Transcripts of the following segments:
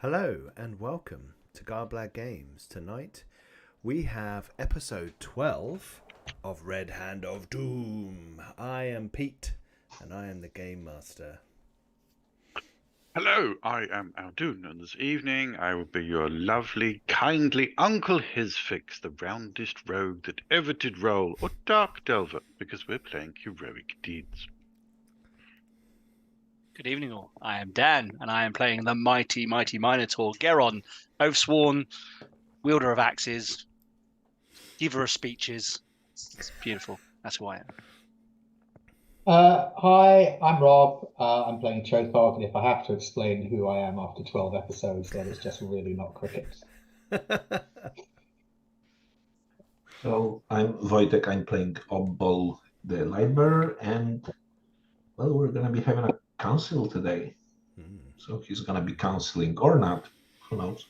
Hello and welcome to Garblag Games. Tonight we have episode 12 of Red Hand of Doom. I am Pete and I am the Game Master. Hello, I am Aldoon, and this evening I will be your lovely, kindly Uncle Hisfix, the roundest rogue that ever did roll, or Dark Delver, because we're playing heroic deeds. Good evening all. I am Dan, and I am playing the mighty Minotaur, Geron, Oathsworn, wielder of axes, giver of speeches. It's beautiful. That's who I am. Hi, I'm Rob. I'm playing Chothog, and if I have to explain who I am after 12 episodes, then it's just really not cricket. So I'm Wojtek, I'm playing Obbol, the Lightbearer, and well, we're gonna be having a council today. So he's gonna be counseling or not, who knows?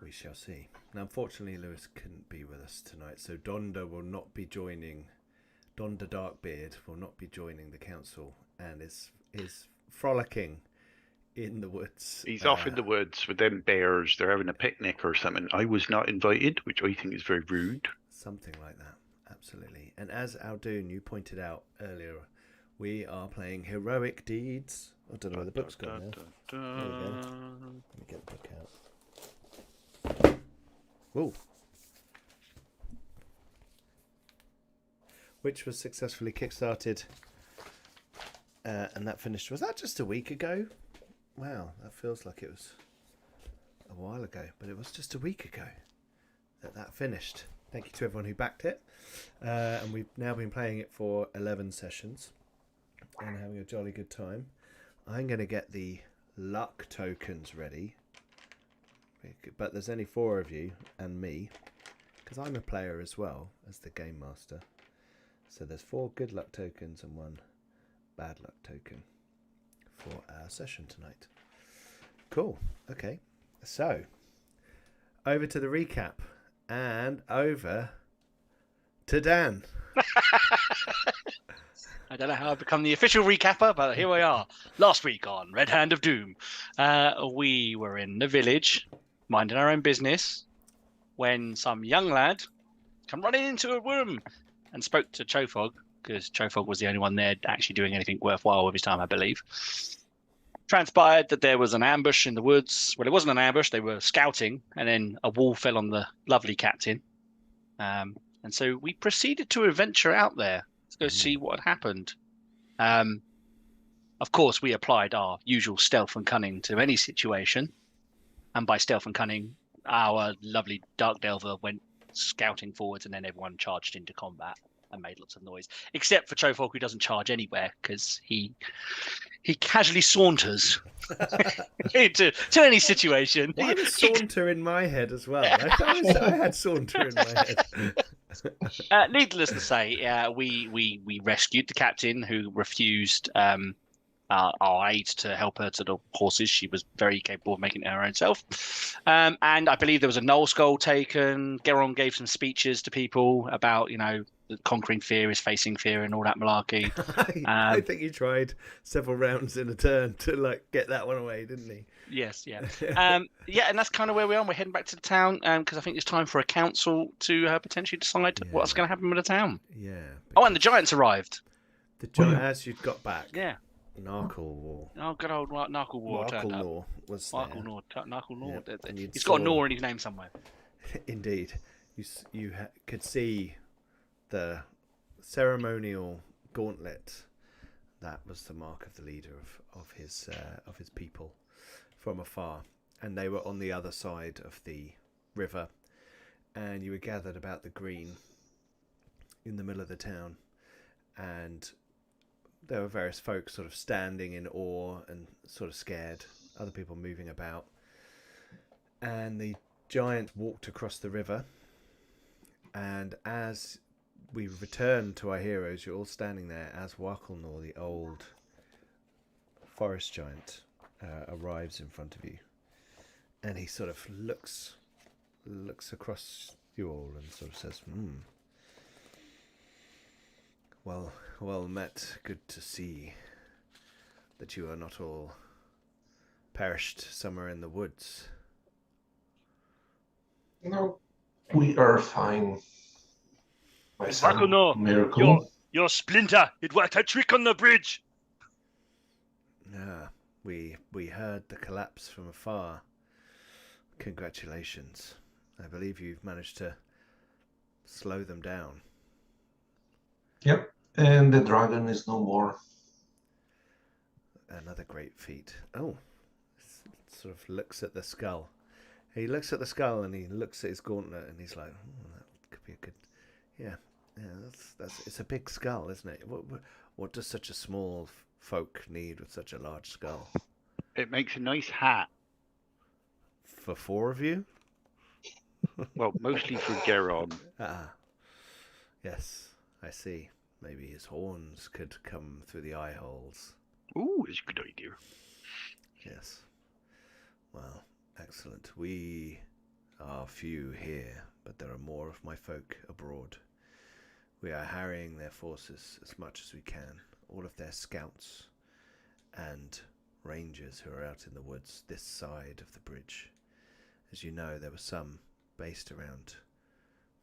We shall see. Now unfortunately Lewis couldn't be with us tonight, so Donda will not be joining. Donda Darkbeard will not be joining the council and is frolicking in the woods. He's off in the woods with them bears. They're having a picnic or something. I was not invited, which I think is very rude. Something like that, absolutely. And as Aldoon, you pointed out earlier, we are playing heroic deeds. I don't know where the book's gone now. There we go. Let me get the book out. Whoa. Which was successfully kickstarted, and that finished. Was that just a week ago? Wow, that feels like it was a while ago, but it was just a week ago that finished. Thank you to everyone who backed it, and we've now been playing it for 11 sessions and having a jolly good time. I'm going to get the luck tokens ready, but there's only 4 of you and me, because I'm a player as well as the game master. So there's 4 good luck tokens and 1 bad luck token for our session tonight. Cool. Okay. So over to the recap and over to Dan. I don't know how I've become the official recapper, but here we are. Last week on Red Hand of Doom, we were in the village, minding our own business, when some young lad come running into a room and spoke to Chothog, because Chothog was the only one there actually doing anything worthwhile with his time, I believe. Transpired that there was an ambush in the woods. Well, it wasn't an ambush, they were scouting, and then a wall fell on the lovely captain. And so we proceeded to adventure out there to go see what had happened. Of course, we applied our usual stealth and cunning to any situation. And by stealth and cunning, our lovely Dark Delver went scouting forwards, and then everyone charged into combat and made lots of noise, except for Chothog, who doesn't charge anywhere because he casually saunters to any situation. Why was saunter in my head as well? I had saunter in my head. Needless to say, we rescued the captain, who refused our aid to help her to the horses. She was very capable of making it her own self. And I believe there was a Null Skull taken. Geron gave some speeches to people about, conquering fear is facing fear and all that malarkey. I think he tried several rounds in a turn to get that one away, didn't he? Yes, yeah. And that's kind of where we are. We're heading back to the town because I think it's time for a council to potentially decide what's going to happen with the town. Yeah. Oh, and the giants arrived. The giant, as you'd got back. Yeah. Narkle War. Oh, good old Narkle War. Narkle was there. Narkle Nor. Yep. He's got a Nor in his name somewhere. Indeed. You could see the ceremonial gauntlet. That was the mark of the leader of his people from afar. And they were on the other side of the river. And you were gathered about the green in the middle of the town. And there were various folks sort of standing in awe and sort of scared, other people moving about. And the giant walked across the river. And as we return to our heroes, you're all standing there as Wakelnor, the old forest giant, arrives in front of you. And he sort of looks across you all and sort of says, Well met. Good to see that you are not all perished somewhere in the woods. No, we are fine. My son, Vakuno, Miracle. your splinter, it worked a trick on the bridge. Ah, we heard the collapse from afar. Congratulations. I believe you've managed to slow them down. Yep, and the dragon is no more. Another great feat. Oh, sort of looks at the skull. He looks at the skull and he looks at his gauntlet and he's like, that could be a good. Yeah. That's. It's a big skull, isn't it? What does such a small folk need with such a large skull? It makes a nice hat. For 4 of you? Well, mostly for Geron. Ah, yes, I see. Maybe his horns could come through the eye holes. Ooh, it's a good idea. Yes. Well, excellent. We are few here, but there are more of my folk abroad. We are harrying their forces as much as we can. All of their scouts and rangers who are out in the woods this side of the bridge. As you know, there were some based around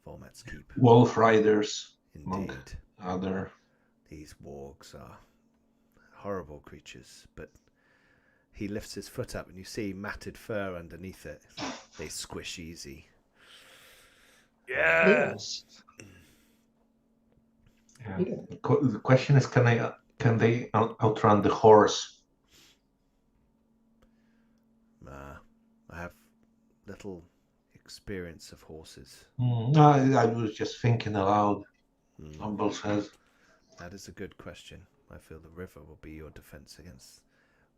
Volmat's Keep. Wolf riders. Indeed. Other. These wargs are horrible creatures, but he lifts his foot up and you see matted fur underneath it. They squish easy. Yes. Yeah. The question is, can they outrun the horse? I have little experience of horses. I was just thinking aloud. Humble says. That is a good question. I feel the river will be your defense against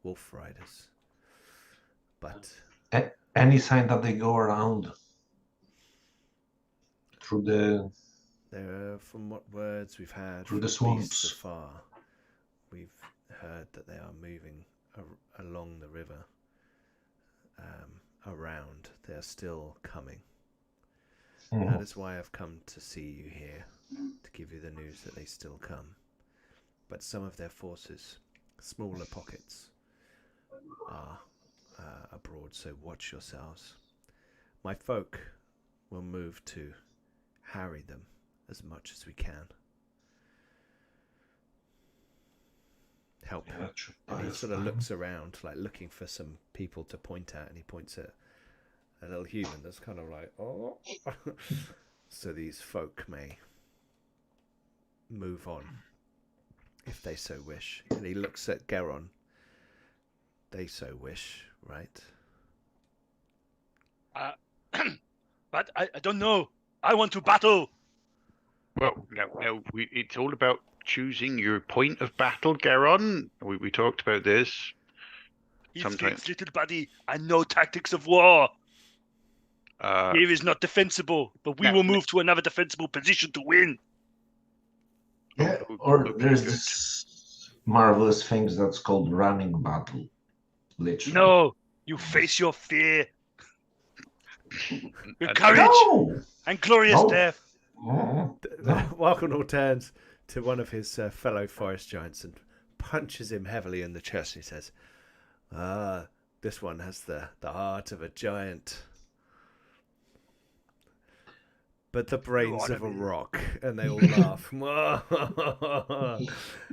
wolf riders. But any sign that they go around through the... From what words we've had through the from beasts swamps afar, we've heard that they are moving along the river. Around, they are still coming. That is why I've come to see you here, to give you the news that they still come. But some of their forces, smaller pockets, are abroad, so watch yourselves. My folk will move to harry them as much as we can. Help. Yeah, and he sort of looks around, like looking for some people to point at, and he points at a little human that's kind of like, oh. So these folk may move on if they so wish. And he looks at Geron. They so wish, right? But I don't know. I want to battle. Well, no, it's all about choosing your point of battle, Geron. We talked about this. Heathcliff's little buddy, I know tactics of war. Here is not defensible, but we will move to another defensible position to win. Yeah, or there's this marvelous things that's called running battle. Literally. No, you face your fear. With courage and glorious death. Walkenall turns to one of his fellow forest giants and punches him heavily in the chest. He says, this one has the heart of a giant, but the brains of a rock. And they all laugh.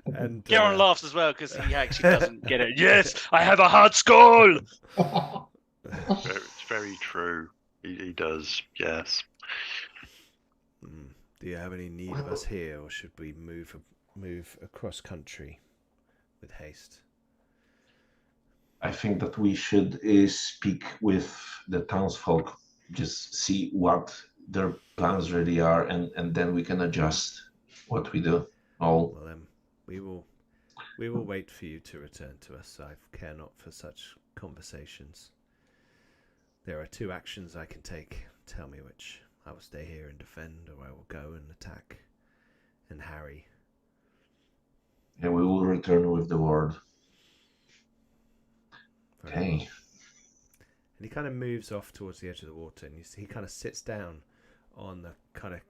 And Geron laughs as well because he actually doesn't get it. Yes, I have a hard skull. It's very true. He does, yes. Do you have any need of us here, or should we move across country with haste? I think that we should speak with the townsfolk, just see what their plans really are, and then we can adjust what we do. Well, we will wait for you to return to us. I care not for such conversations. There are 2 actions I can take. Tell me which. I will stay here and defend, or I will go and attack and harry. And we will return with the word. Okay. And he kind of moves off towards the edge of the water, and he kind of sits down on the kind of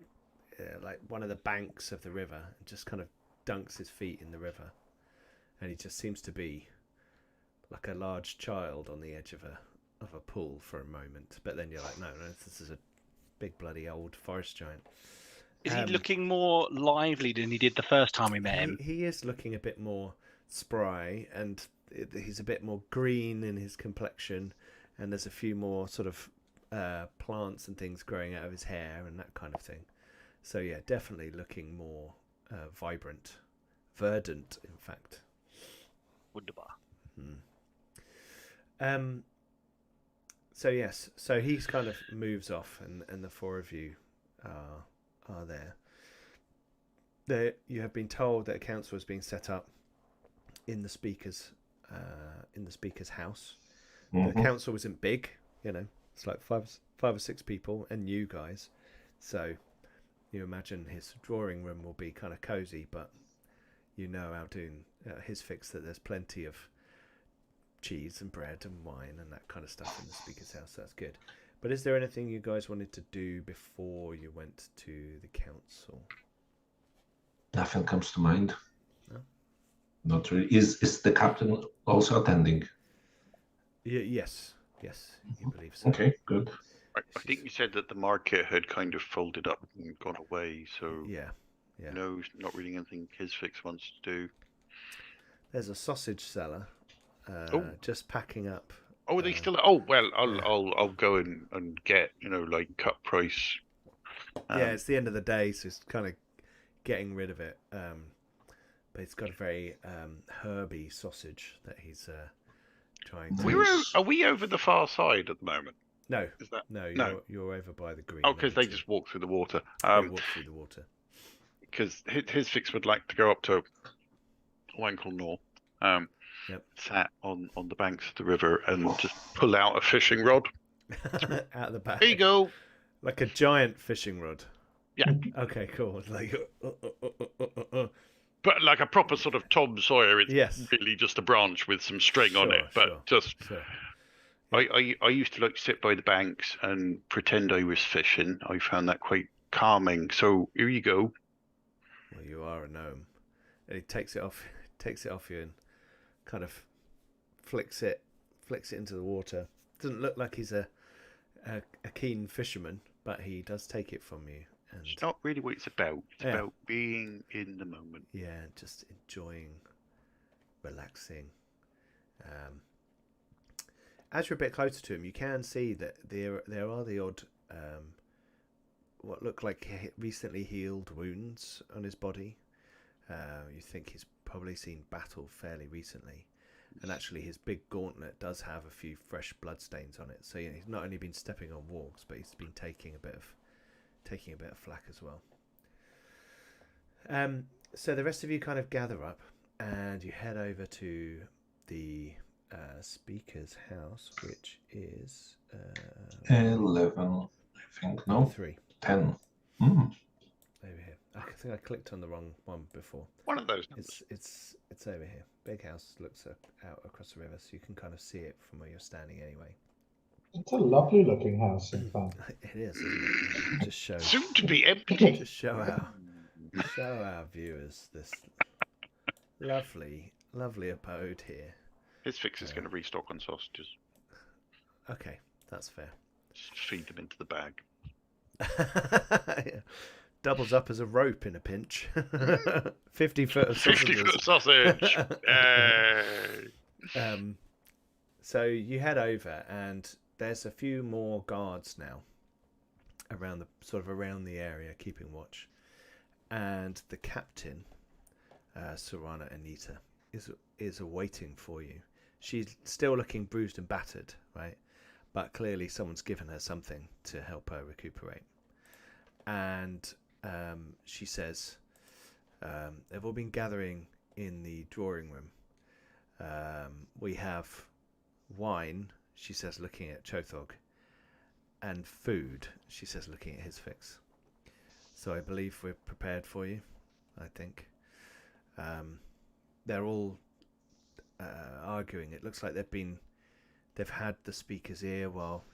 like one of the banks of the river and just kind of dunks his feet in the river. And he just seems to be like a large child on the edge of a pool for a moment, but then you're like, no, this is a big bloody old forest giant. Is he looking more lively than he did the first time we met him? He is looking a bit more spry, and he's a bit more green in his complexion, and there's a few more sort of plants and things growing out of his hair and that kind of thing. So yeah, definitely looking more vibrant, verdant, in fact. Wunderbar. So yes, so he kind of moves off, and the four of you are there. You have been told that a council is being set up in the speaker's house. The council isn't big, it's like five or six people and you guys. So you imagine his drawing room will be kind of cozy, but out doing his fix that there's plenty of cheese and bread and wine and that kind of stuff in the speaker's house. So that's good. But is there anything you guys wanted to do before you went to the council? Nothing comes to mind. No? Not really. Is the captain also attending? Yes, you believe so. Okay, good. I think you said that the market had kind of folded up and gone away, so Yeah. no, not really anything his fix wants to do. There's a sausage seller just packing up. Oh, are they still? Oh, well, I'll go and get like cut price. Yeah, it's the end of the day, so it's kind of getting rid of it. But it's got a very herby sausage that he's trying to. Are we over the far side at the moment? No, Is that no, you're over by the green. Oh, because they just walk through the water. They walk through the water. Because his fix would like to go up to Wankelnor, sat on the banks of the river and just pull out a fishing rod. Out of the back. There you go. Like a giant fishing rod. Yeah. Okay, cool. Like. But like a proper sort of Tom Sawyer. It's Yes. really just a branch with some string on it. But Sure. I used to like sit by the banks and pretend I was fishing. I found that quite calming. So here you go. Well, you are a gnome. And he takes it off you and kind of flicks it into the water. Doesn't look like he's a keen fisherman, but he does take it from you. And It's not really what it's about. It's about being in the moment. yeah, just enjoying, relaxing. As you're a bit closer to him, you can see that there are the odd what look like recently healed wounds on his body. You think he's probably seen battle fairly recently, and actually his big gauntlet does have a few fresh bloodstains on it. So he's not only been stepping on wargs, but he's been taking a bit of flack as well. So the rest of you kind of gather up and you head over to the speaker's house, which is 11, I think. No, 3 10. over here. I think I clicked on the wrong one before. One of those numbers. It's over here. Big house looks out across the river, so you can kind of see it from where you're standing anyway. It's a lovely looking house, in fact. It is, isn't it? Just show Soon to be empty. just show our viewers this lovely abode here. His fix is going to restock on sausages. Okay, that's fair. Just feed them into the bag. Yeah. Doubles up as a rope in a pinch. 50 foot of 50 foot sausage. So you head over, and there's a few more guards now around the area keeping watch, and the captain, Sorana Anita, is awaiting for you. She's still looking bruised and battered, right? But clearly someone's given her something to help her recuperate. And she says, they've all been gathering in the drawing room. We have wine, she says, looking at Chothog, and food, she says, looking at his fix. So I believe we're prepared for you, I think. They're all arguing. It looks like they've had the speaker's ear while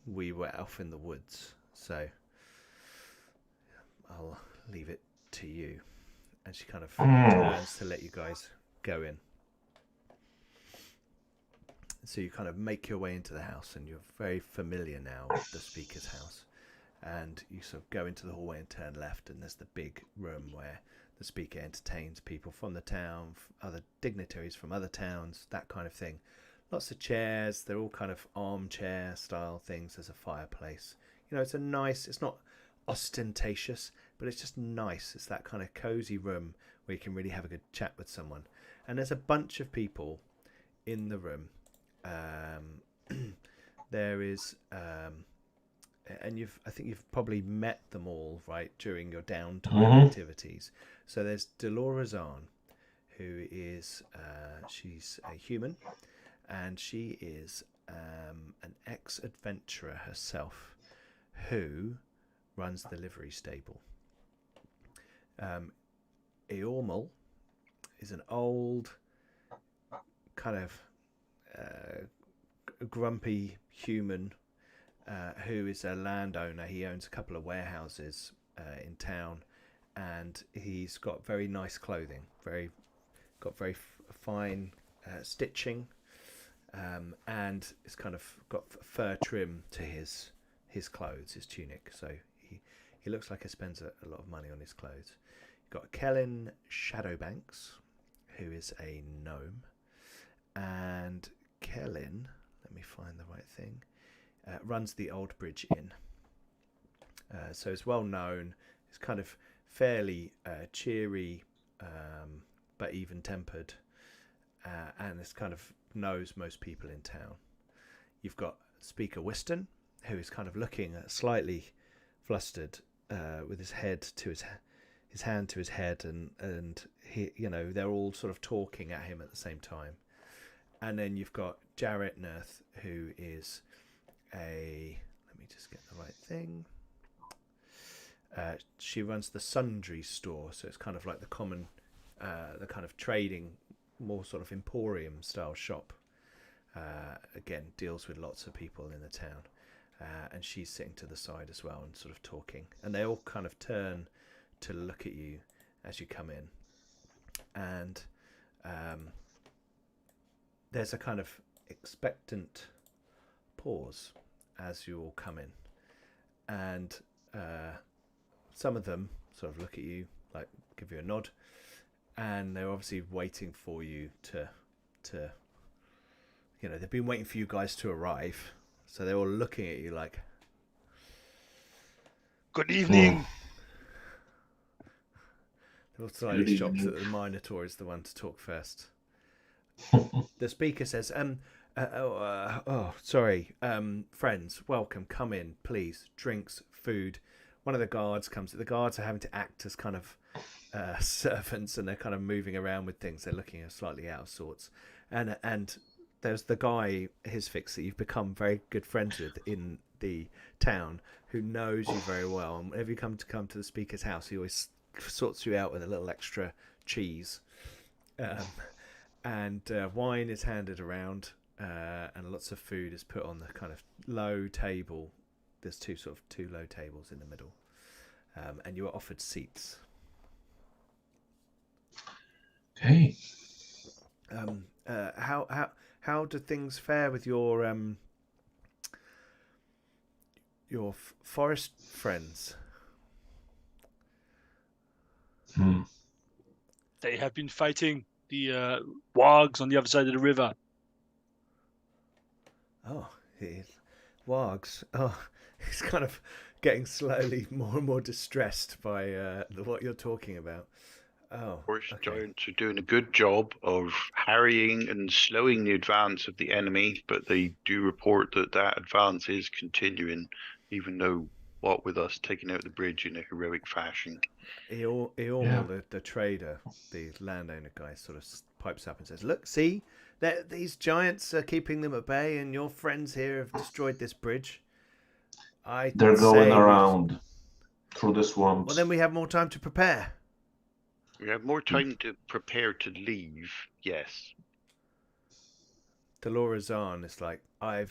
we were off in the woods. So I'll leave it to you. And she kind of turns to let you guys go in. So you kind of make your way into the house, and you're very familiar now with the speaker's house. And you sort of go into the hallway and turn left, and there's the big room where the speaker entertains people from the town, other dignitaries from other towns, that kind of thing. Lots of chairs. They're all kind of armchair style things. There's a fireplace. It's a nice, it's not ostentatious, but it's just nice. It's that kind of cozy room where you can really have a good chat with someone. And there's a bunch of people in the room. There is, and I think you've probably met them all, right, during your downtime activities. So there's Dolores Arn, who is, she's a human, and she is an ex-adventurer herself, who runs the livery stable. Eormal is an old, kind of grumpy human who is a landowner. He owns a couple of warehouses in town, and he's got very nice clothing, very fine stitching, and it's kind of got fur trim to his clothes, his tunic. So he looks like he spends a lot of money on his clothes. You've got Kellen Shadowbanks, who is a gnome, and Kellen, let me find the right thing, runs the Old Bridge Inn. So it's well known. It's kind of fairly cheery, but even tempered, and it's kind of knows most people in town. You've got Speaker Whiston, who is kind of looking slightly flustered, with his head to his hand to his head, and he, they're all sort of talking at him at the same time. And then you've got Jarrett Nerth, who is let me just get the right thing. She runs the Sundry store, so it's kind of like the kind of trading, more sort of emporium style shop. Again, deals with lots of people in the town, and she's sitting to the side as well and sort of talking. And they all kind of turn to look at you as you come in, and there's a kind of expectant pause as you all come in, and some of them sort of look at you, like give you a nod, and they're obviously waiting for you to they've been waiting for you guys to arrive, so they're all looking at you like, good evening. They're all slightly shocked that the Minotaur is the one to talk first. The speaker says, sorry, friends, welcome, come in, please, drinks, food. One of the guards comes. The guards are having to act as kind of servants, and they're kind of moving around with things. They're looking slightly out of sorts. And there's the guy, his fix, that you've become very good friends with in the town, who knows you very well. And whenever you come to the speaker's house, he always sorts you out with a little extra cheese. And wine is handed around, and lots of food is put on the kind of low table. There's two low tables in the middle, and you are offered seats. Okay. How do things fare with your forest friends? They have been fighting the wargs on the other side of the river. Oh, wargs. Oh, he's kind of getting slowly more and more distressed by what you're talking about. Oh, Forest okay. giants are doing a good job of harrying and slowing the advance of the enemy, but they do report that advance is continuing, even though, what with us taking out the bridge in a heroic fashion. Eormal, the trader, the landowner guy, sort of pipes up and says, "Look, see, these giants are keeping them at bay, and your friends here have destroyed this bridge. They're going around through the swamps. Well, then we have more time to prepare." We have more time to prepare to leave, yes. Dolores Arn is like, that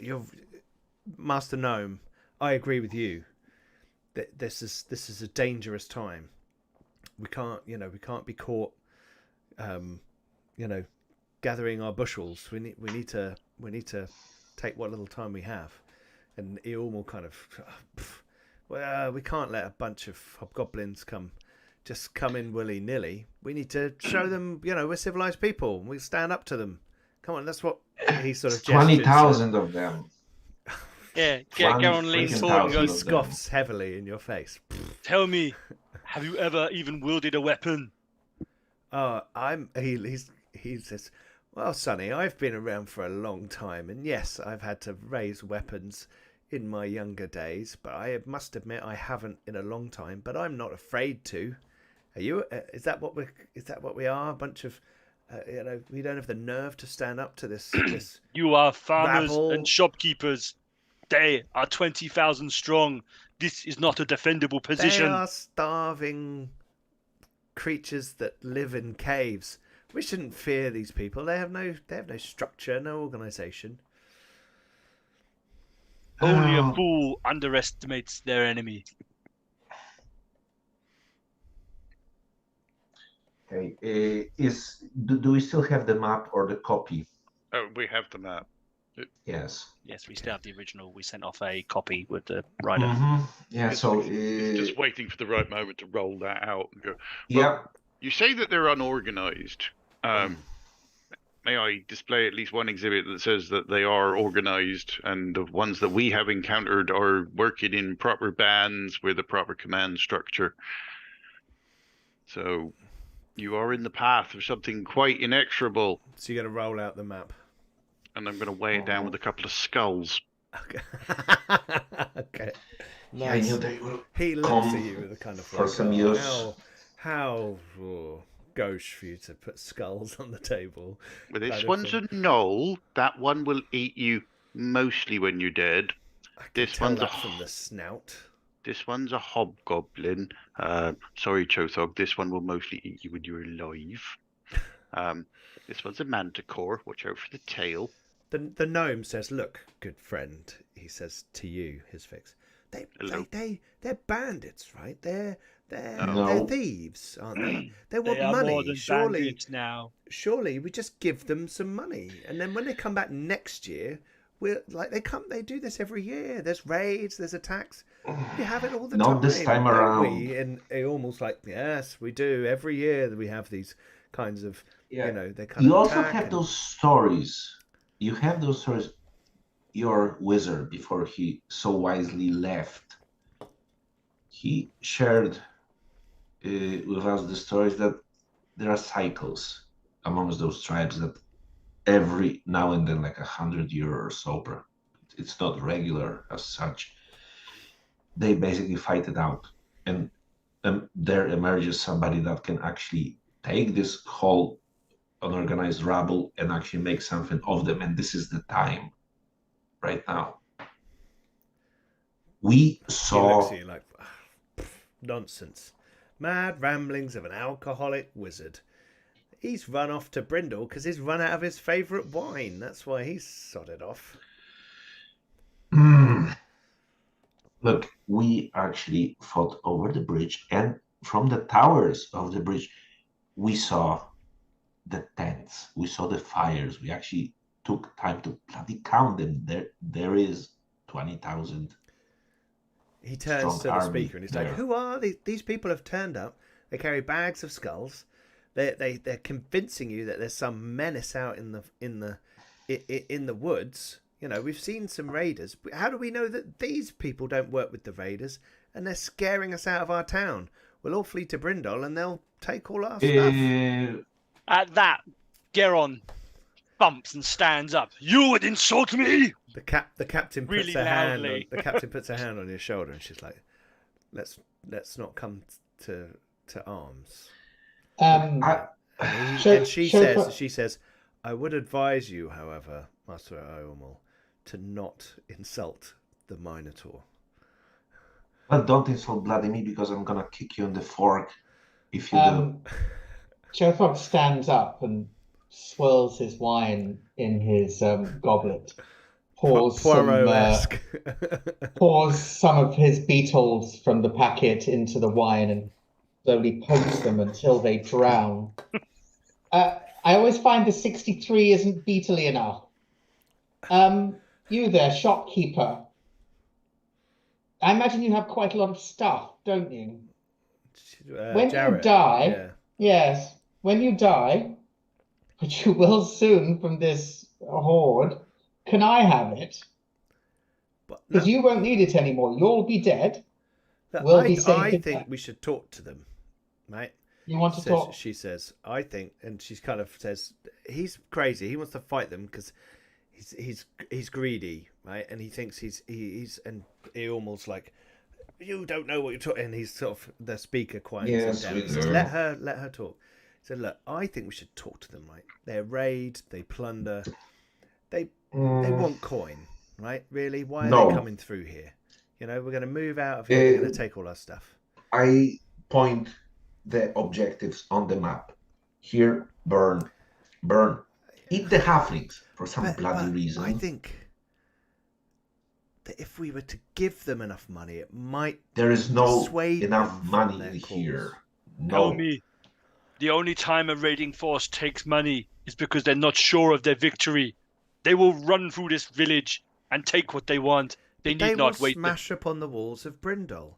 you're Master Gnome. I agree with you. That this is a dangerous time. We can't be caught, gathering our bushels. We need to take what little time we have. And Eorm kind of, well, we can't let a bunch of hobgoblins come in willy-nilly. We need to show them, we're civilized people. We stand up to them. Come on, that's what he sort of gestures. 20,000 of them. Yeah, Garon leans freaking forward and He thousand goes, of them. scoffs heavily in your face. "Tell me, have you ever even wielded a weapon?" He says, well, Sonny, I've been around for a long time, and yes, I've had to raise weapons in my younger days, but I must admit I haven't in a long time. But I'm not afraid to. Are you? Is that what we are? A bunch of, we don't have the nerve to stand up to this. You are farmers rabble. and shopkeepers. They are 20,000 strong. This is not a defendable position. They are starving creatures that live in caves. We shouldn't fear these people. They have no structure, no organization. Only a fool underestimates their enemy. Okay. Do we still have the map or the copy? Oh, we have the map. Yes. Yes, we still have the original. We sent off a copy with the rider. Mm-hmm. Yeah. So It's just waiting for the right moment to roll that out and go. yeah. You say that they're unorganized. May I display at least one exhibit that says that they are organized, and the ones that we have encountered are working in proper bands with a proper command structure. So you are in the path of something quite inexorable. So you're going to roll out the map. And I'm going to weigh it down with a couple of skulls. Okay. Okay. Yeah, I knew they will. He looks at you with a kind of for some use. How gauche for you to put skulls on the table. Well, this kind of one's thing. a gnoll. That one will eat you mostly when you're dead. I can This tell one's that from the snout. This one's a hobgoblin. Sorry, Chothog. This one will mostly eat you when you're alive. This one's a manticore. Watch out for the tail. The gnome says, "Look, good friend," he says to you, his fix. They're bandits, right? They're thieves, aren't they? They want They are money. more than bandits now. Surely we just give them some money, and then when they come back next year, they do this every year. There's raids, there's attacks. We have it all the time. Not this time don't around. we? And it almost like, yes, we do. Every year we have these kinds of, Yeah. they kind You of also attack have and- those stories. You have those stories. Your wizard, before he so wisely left, he shared with us the stories that there are cycles amongst those tribes that every now and then, like 100 years or so, it's not regular as such. They basically fight it out, and there emerges somebody that can actually take this whole unorganized rabble and actually make something of them. And this is the time right now. We He looks saw at you like, nonsense. Mad ramblings of an alcoholic wizard. He's run off to Brindle because he's run out of his favourite wine. That's why he's sodded off. Look, we actually fought over the bridge, and from the towers of the bridge, we saw the tents, we saw the fires. We actually took time to bloody count them. There is 20,000. He turns Strong to the army speaker and he's there. like, "Who are these? These people have turned up. They carry bags of skulls. They're convincing you that there's some menace out in the woods. We've seen some raiders. How do we know that these people don't work with the raiders and they're scaring us out of our town? We'll all flee to Brindle and they'll take all our stuff." At that, Garon bumps and stands up. "You would insult me?" The captain puts Really her hand on, loudly. the captain puts her hand on your shoulder and she's like, let's not come to arms. And she says, "I would advise you, however, Master Iormal, to not insult the Minotaur." But don't insult bloody me, because I'm gonna kick you in the fork if you do. Chothog stands up and swirls his wine in his goblet, pours Poirot-esque. some of his beetles from the packet into the wine, and slowly pokes them until they drown. I I always find the 63 isn't beatly enough. You there, shopkeeper. I imagine you have quite a lot of stuff, don't you? When you Jarrett. die, Yeah. yes, when you die, which you will soon from this horde, can I have it? But no, Because you won't need it anymore. You'll be dead. look, We'll be safe I in think that. we should talk to them, right? You want to talk? She says, I think, and she's kind of says, he's crazy. He wants to fight them because he's greedy, right? And he thinks he's and he almost like, you don't know what you're talking. And he's sort of the speaker quiets Yes, him down. we He says, do. let her talk. He said, look, I think we should talk to them, right? They raid, they plunder, they want coin, right? Really, why are No. they coming through here? You know, we're going to move out of here. They're going to take all our stuff. I point the objectives on the map. Here, burn. Eat the halflings for some bloody reason. I think that if we were to give them enough money, it might there is no dissuade enough them from money their in cause. here. Tell No. me, the only time a raiding force takes money is because they're not sure of their victory. They will run through this village and take what they want. They But need not will wait. smash upon the walls of Brindle.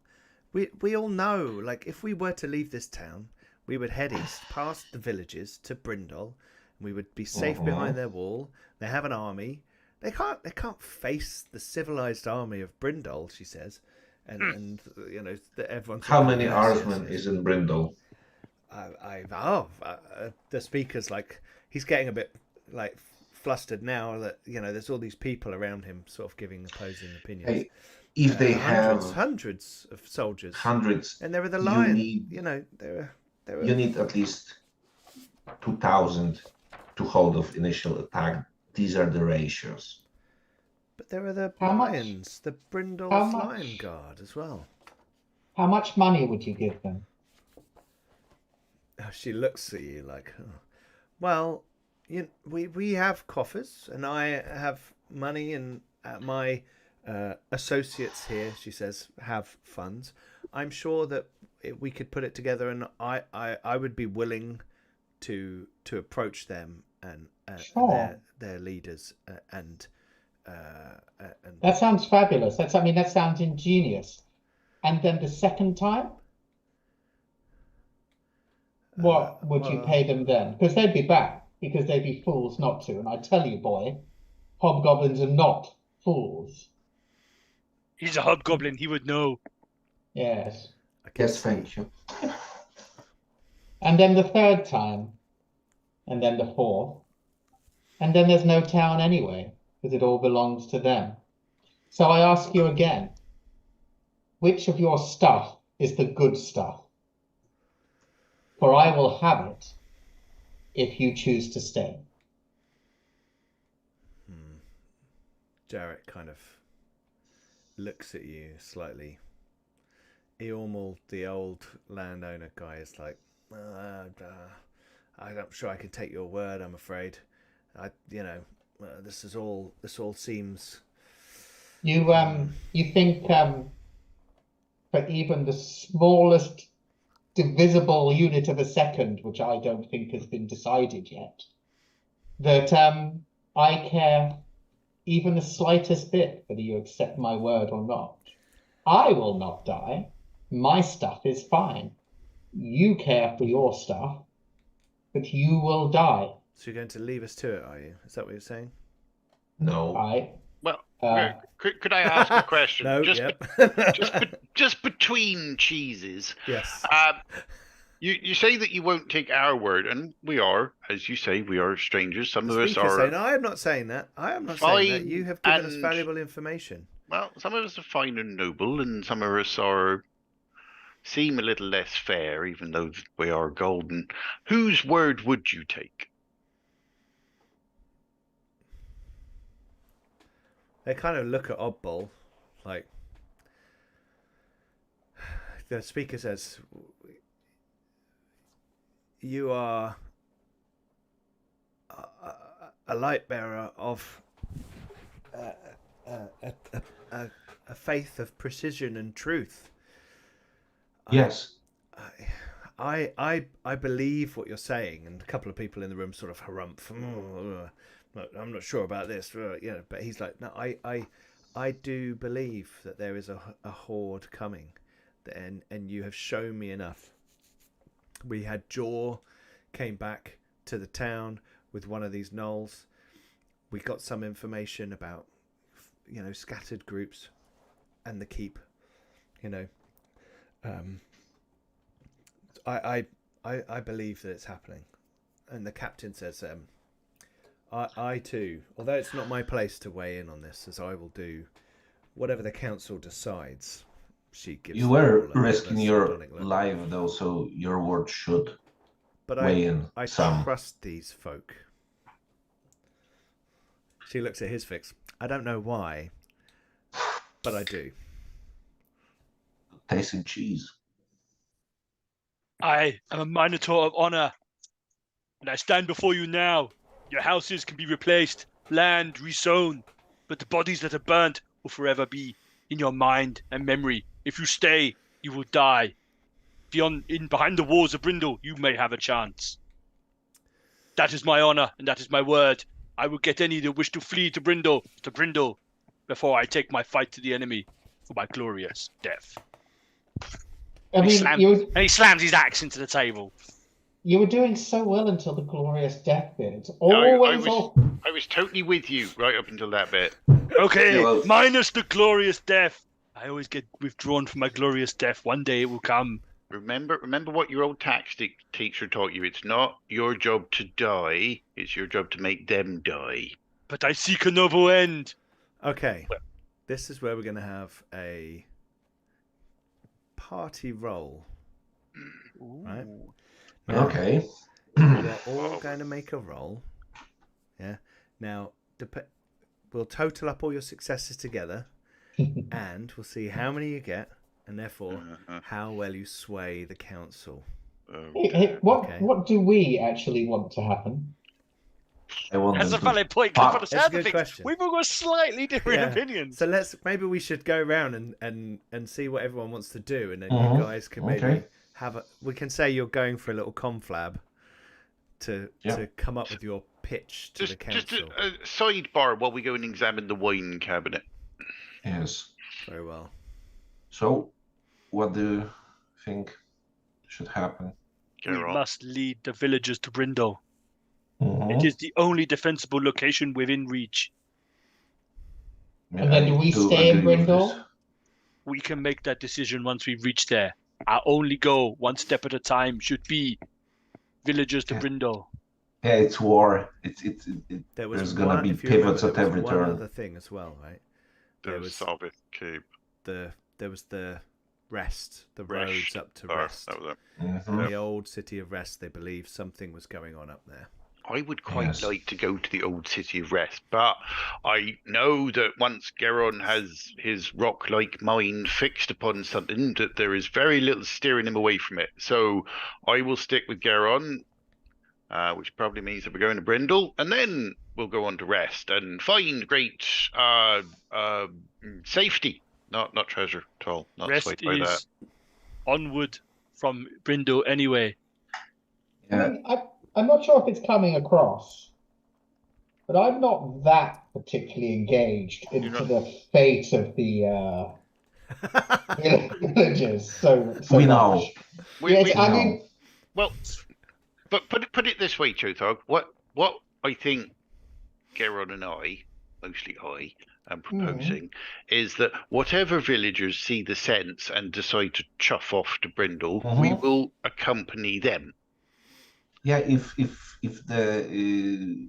We all know, like, if we were to leave this town, we would head east past the villages to Brindle, and we would be safe behind their wall. They have an army. They can't face the civilized army of Brindle, she says, and you know everyone's. How many Arsmen is in Brindle? The speaker's like he's getting a bit like flustered now that you know there's all these people around him sort of giving opposing opinions. Hey, if they have hundreds of soldiers, hundreds, and there were the lion. need- you know, there were. you need at least 2,000 to hold off initial attack. These are the ratios. But there were the How much? lions, the Brindle How much? Lion Guard as well. How much money would you give them? She looks at you like, oh. Well, we have coffers, and I have money, and my associates here, she says, have funds. I'm sure that we could put it together, and I would be willing to approach them and Sure. their leaders and That sounds fabulous. That sounds ingenious. And then the second time, what would you pay them then? Because they'd be back, because they'd be fools not to. And I tell you, boy, hobgoblins are not fools. He's a hobgoblin. He would know. Yes. Yes, thank you. And then the third time, and then the fourth, and then there's no town anyway, because it all belongs to them. So I ask you again, which of your stuff is the good stuff? For I will have it if you choose to stay. Jarrett kind of looks at you slightly. Eormal, the old landowner guy, is like, I'm not sure I can take your word. I'm afraid. This all seems. You think for even the smallest divisible unit of a second, which I don't think has been decided yet, that I care even the slightest bit whether you accept my word or not. I will not die. My stuff is fine. You care for your stuff, but you will die. So you're going to leave us to it, are you? Is that what you're saying? No. Well, Uh, could I ask a question? No. Just between cheeses. Yes. You say that you won't take our word, and we are, as you say, we are strangers. Some of us are. Saying, I am not saying that. I am not saying that. You have given us valuable information. Well, some of us are fine and noble, and some of us seem a little less fair, even though we are golden. Whose word would you take? They kind of look at Oddball, like the speaker says, "You are a light bearer of a faith of precision and truth." Yes. I believe what you're saying, and a couple of people in the room sort of harumph. I'm not sure about this, but he's like, no, I do believe that there is a horde coming, and you have shown me enough. We had Jaw came back to the town with one of these gnolls. We got some information about, scattered groups and the keep. I believe that it's happening, and the captain says, I too, although it's not my place to weigh in on this, as I will do whatever the council decides. She gives. You were risking your life, though, so your word should weigh in. I some. trust these folk. She looks at his fix. I don't know why, but I do. Tasting cheese. I am a Minotaur of honor, and I stand before you now. Your houses can be replaced, land resown, but the bodies that are burnt will forever be in your mind and memory. If you stay, you will die. Behind the walls of Brindle, you may have a chance. That is my honor, and that is my word. I will get any that wish to flee to Brindle, before I take my fight to the enemy for my glorious death. I mean, and he slams his axe into the table. You were doing so well until the glorious death bit. It's I always was totally with you right up until that bit. Okay, Yeah, well, minus the glorious death. I always get withdrawn from my glorious death. One day it will come. Remember what your old tactic teacher taught you. It's not your job to die. It's your job to make them die. But I seek a noble end. Okay, this is where we're going to have a party roll. Right? Now, Okay. we're all going to make a roll. Yeah. Now, we'll total up all your successes together, and we'll see how many you get, and therefore how well you sway the council. What do we actually want to happen? I want That's a them to valid point. pop. But That's a good question. We've all got slightly different Yeah. opinions. So maybe we should go around and see what everyone wants to do, and then Mhm. you guys can maybe Okay. we can say you're going for a little conflab to come up with your pitch to the Just council. a sidebar while we go and examine the wine cabinet. Yes. Very well. So, what do you think should happen? We Geralt. must lead the villagers to Brindle. Mhm. It is the only defensible location within reach. And then do we I do stay in agree with Brindle? this. We can make that decision once we reach there. Our only goal, one step at a time, should be villagers to Yeah. Brindle. Yeah, it's war. There's gonna one, be if you remember, pivots at there was every one turn. other thing as well, right? The There was Soviet cube. there was the rest, the roads Rest. up to Oh, Rest. that was it. Mhm. The old city of Rest, they believe something was going on up there. I would quite Yes. like to go to the old city of Rest, but I know that once Geron has his rock-like mind fixed upon something, that there is very little steering him away from it. So I will stick with Geron, which probably means that we're going to Brindle, and then we'll go on to Rest and find great safety, not treasure at all. Not Rest swayed by that. is onward from Brindle anyway. Yeah. I'm not sure if it's coming across, but I'm not that particularly engaged into the fate of the villagers. So We much. know. Yes, I mean, Well, but put it this way, Chothog. What I think Geron and I, mostly I, am proposing is that whatever villagers see the sense and decide to chuff off to Brindle, we will accompany them. Yeah, if the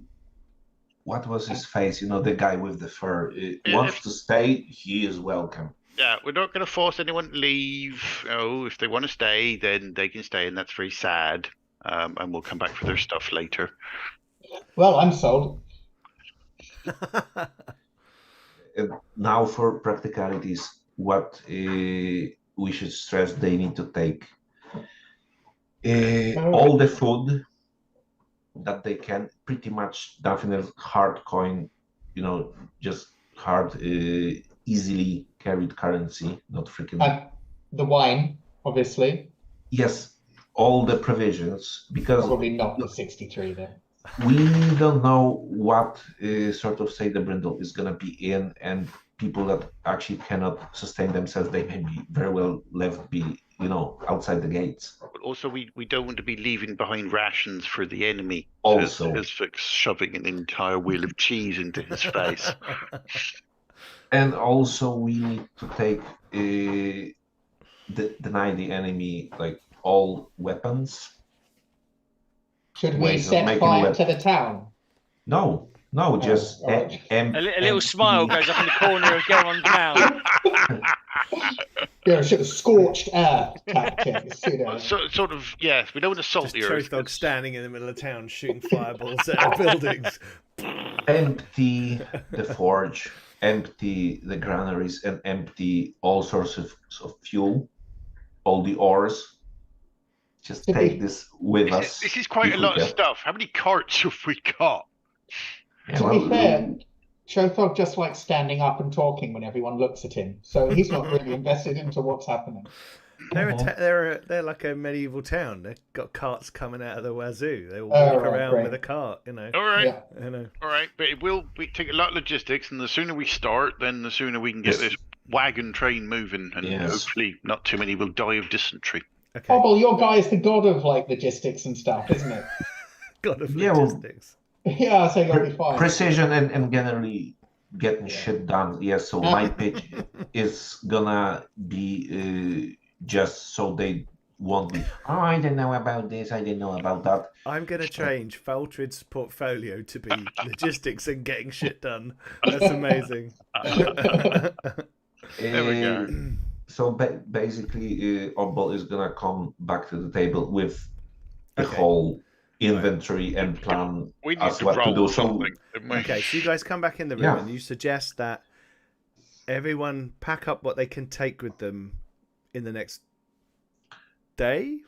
what was his face? The guy with the fur wants to stay, he is welcome. Yeah, we're not going to force anyone to leave. If they want to stay, then they can stay, and that's very sad. And we'll come back for their stuff later. well, I'm sold. Now, for practicalities, what we should stress: they need to take all the food that they can, pretty much definitely hard coin, just hard, easily carried currency, not freaking. The wine, obviously. Yes, all the provisions because Probably not the 63 then. we don't know what sort of state the Brindle is going to be in, and people that actually cannot sustain themselves, they may be very well left outside the gates. But also, we don't want to be leaving behind rations for the enemy. Also. Says Fix, shoving an entire wheel of cheese into his face. And also, we need to take deny the enemy like all weapons. Should we Ways of set making fire to the town? No, just right. A little smile goes up in the corner of Geron's mouth. Sort of scorched earth tactics, Sort of, yeah. We don't want to salt Just the earth. Chothog standing in the middle of town shooting fireballs at buildings. Empty the forge, empty the granaries, and empty all sorts of fuel, all the ores. Just take this with us. This is quite a lot of stuff. How many carts have we got? Yeah, to be fair, Chothog just likes standing up and talking when everyone looks at him, so he's not really invested into what's happening. They're like a medieval town. They've got carts coming out of the wazoo. They all walk around with a cart, All right, yeah. All right, but it will take a lot of logistics, and the sooner we start, then the sooner we can get this wagon train moving, and hopefully not too many will die of dysentery. Okay. Oh, well, your guy's the god of logistics and stuff, isn't it? God of logistics. Yeah, so you'll be fine. Precision and generally getting shit done. Yes, so my pitch is gonna be just so they won't be, I didn't know about this, I didn't know about that. I'm going to change Faltrid's portfolio to be logistics and getting shit done. That's amazing. There we go. So basically, Obbol is gonna come back to the table with the whole inventory and plan we need as to what to roll do. something. Okay, so you guys come back in the room and you suggest that everyone pack up what they can take with them in the next day,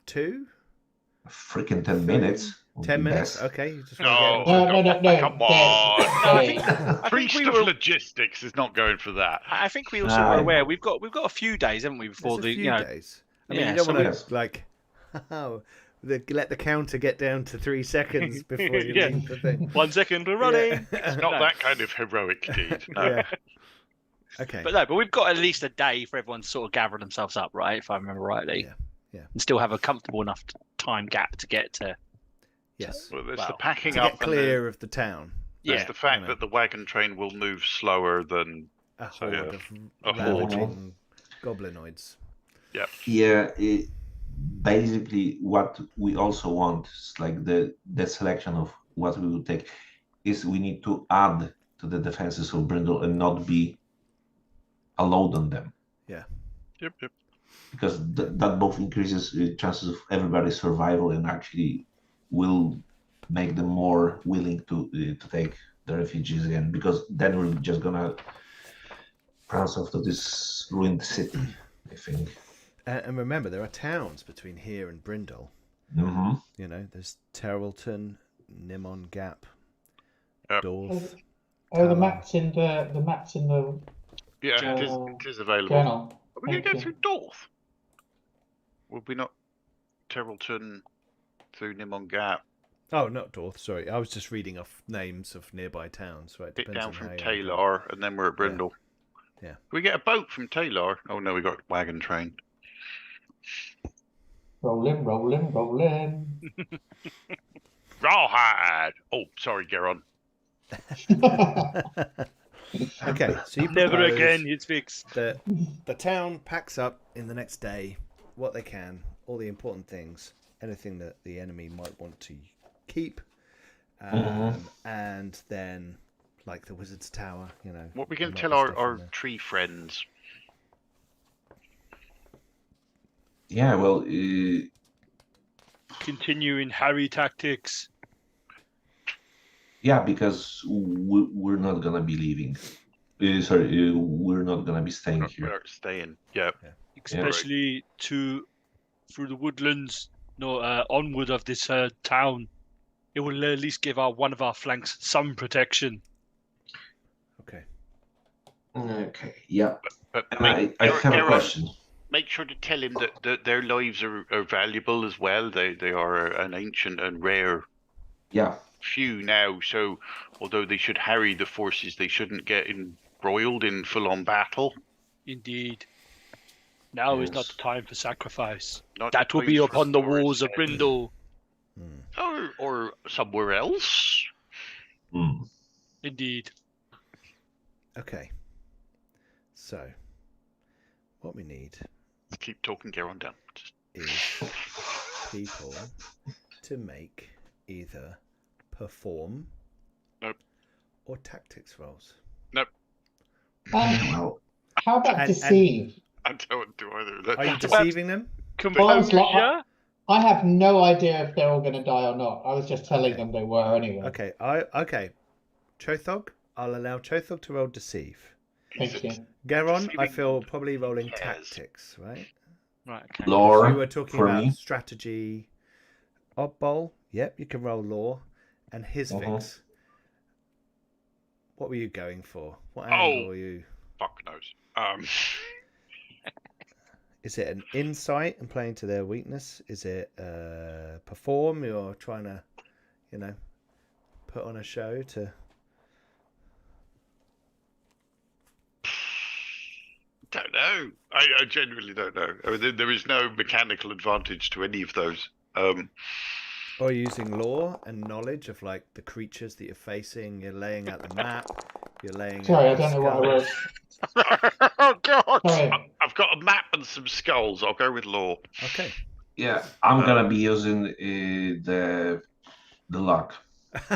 2? Freaking 10 minutes. 10 minutes? Best. Okay. You just No, come on. Priest of logistics is not going for that. I think we also were aware we've got a few days, haven't we, before There's a few days. I mean, yeah, you don't want so to let the counter get down to 3 seconds before you leave the thing. 1 second, we're running. It's not that kind of heroic deed. Yeah. Okay. But we've got at least a day for everyone to sort of gather themselves up, right? If I remember rightly. Yeah. And still have a comfortable enough time gap to get to. Yes. Well, there's the packing to up. Get clear of the town. There's the fact that the wagon train will move slower than a horde of horde. ravaging goblinoids. Yep. Yeah. Basically, what we also want is like the selection of what we will take is we need to add to the defenses of Brindle and not be a load on them. Yeah. Yep. Because that both increases chances of everybody's survival and actually will make them more willing to take the refugees in, because then we're just gonna cross off to this ruined city, I think. And remember, there are towns between here and Brindle. Mm-hmm. You know, there's Terrelton, Nimon Gap, Yep. Dorth. The map's in the Yeah, it is available. journal. Are we going to go through Dorth? Would we not Terrelton through Nimon Gap? Oh, not Dorth, sorry. I was just reading off names of nearby towns. Right, Bit down on from how you- Taylor, and then we're at Brindle. Yeah. Can we get a boat from Taylor? Oh no, we got wagon train. Rolling. Rawhide! Oh, sorry, Geron. Okay, so you Never propose again, it's fixed. that the town packs up in the next day what they can, all the important things, anything that the enemy might want to keep, and then, like the Wizard's Tower, you know. What we can there tell might be stuff our in there. tree friends? Yeah, well, Continuing Harry tactics. yeah, because we're not gonna be leaving. We're not gonna be staying here. We're staying. Yeah. Especially through the woodlands, onward of this town. It will at least give one of our flanks some protection. Okay. Okay, yeah. But And I have a question. make sure to tell him that their lives are valuable as well. They are an ancient and rare Yeah. few now. So although they should harry the forces, they shouldn't get embroiled in full-on battle. Indeed. Now is not Yes. the time for sacrifice. Not That the will be time for upon the Thor's walls of head. Brindle. Or somewhere else. Mm. Indeed. Okay. So, what we need Keep talking, get on down. is people to make either perform Nope. or tactics rolls. Nope. Well, How about And- deceive? I don't do either. Are you That's about- deceiving them? Composure? I have no idea if they're all going to die or not. I was just telling Okay. them they were anyway. Okay. Okay. Chothog, I'll allow Chothog to roll deceive. Thank you. Garon, I Deceiving feel probably rolling cares. tactics, right? Right, okay. lore You were talking for about me. strategy. Oddball, yep, you can roll law. And his Uh-huh. fix. What were you going for? What Oh. angle were you? Fuck knows. Is it an insight and playing to their weakness? Is it perform? You're trying to, put on a show to. Don't know. I genuinely don't know. I mean, there is no mechanical advantage to any of those. Or using lore and knowledge of like the creatures that you're facing. You're laying out the map. You're laying Sorry, I out the don't know what I skulls. wrote. Oh God! Sorry. I've got a map and some skulls. I'll go with law. Okay. Yeah, I'm gonna be using the luck.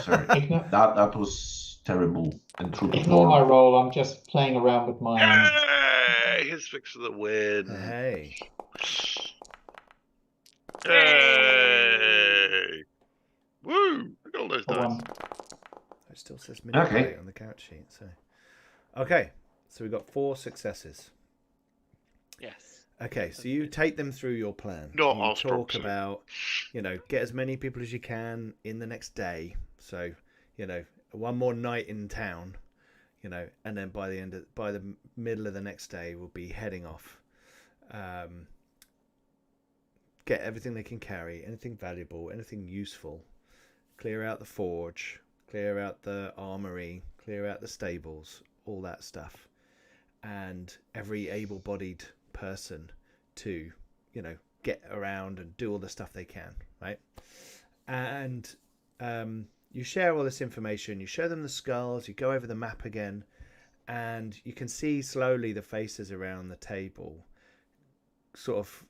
Sorry, Ignore, that was terrible and true to ignore my form. roll. I'm just playing around with my. Hey, his fix for the win. Hey. Hey! Woo! Look at all those dice. One. It still says Okay. manipulate on the couch sheet. So, okay. So we've got 4 successes. Yes. Okay, so you take them through your plan. Not you our strong talk suit. about, get as many people as you can in the next day. So, one more night in town, and then by the middle of the next day, we'll be heading off. Get everything they can carry, anything valuable, anything useful. Clear out the forge, clear out the armory, clear out the stables, all that stuff. And every able-bodied person to, get around and do all the stuff they can, right? And you share all this information, you show them the skulls, you go over the map again, and you can see slowly the faces around the table, sort of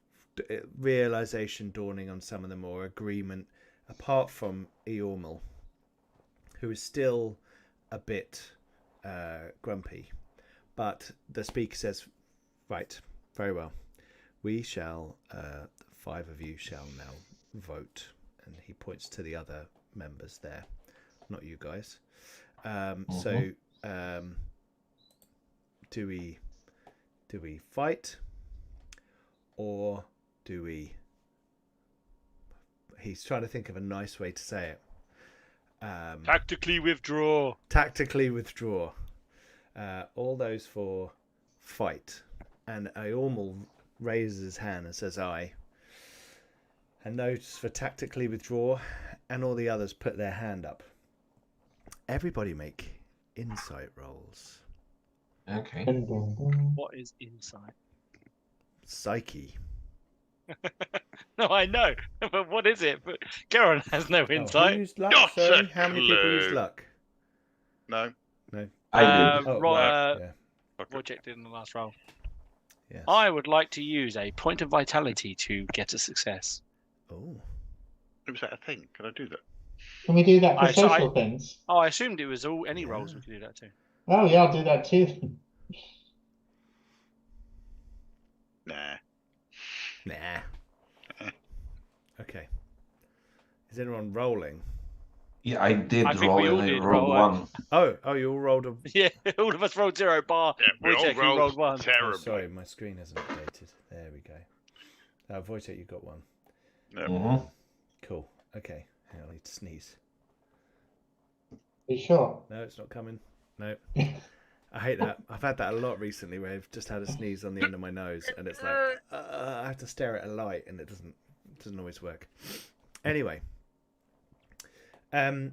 realization dawning on some of them, or agreement, apart from Eormal, who is still a bit grumpy. But the speaker says, right, very well. We shall, 5 of you shall now vote. And he points to the other members there, not you guys. So, do we fight, or do we? He's trying to think of a nice way to say it. Tactically withdraw. Tactically withdraw. All those for fight. And Eormal raises his hand and says aye. And those for tactically withdraw, and all the others put their hand up. Everybody make insight rolls. Okay. What is insight? Psyche. No, I know, but what is it? But Garon has no Oh, who insight. used luck? Not Sorry, a how many people used clue. luck? No. I did. Oh, right, yeah. Okay. Wojciech did in the last roll. Yes. I would like to use a point of vitality to get a success. Oh. Was that a thing? Can I do that? Can we do that for I- so social things? Oh, I assumed it was any Yeah. rolls we could do that too. Oh yeah, I'll do that too. Nah. Nah. Okay. Is anyone rolling? Yeah, I did I think we roll all and I did rolled roll, one. Oh, you all rolled a. Yeah, all of us rolled 0 bar. Yeah, we all Wojciech, who rolled rolled 1. Oh, terribly. sorry, my screen hasn't updated. There we go. Wojciech, you got one. No. Mhm. Cool. Okay. Hang on, I need to sneeze. You sure? No, it's not coming. No. I hate that. I've had that a lot recently where I've just had a sneeze on the end of my nose and it's like I have to stare at a light and it doesn't always work. Anyway, those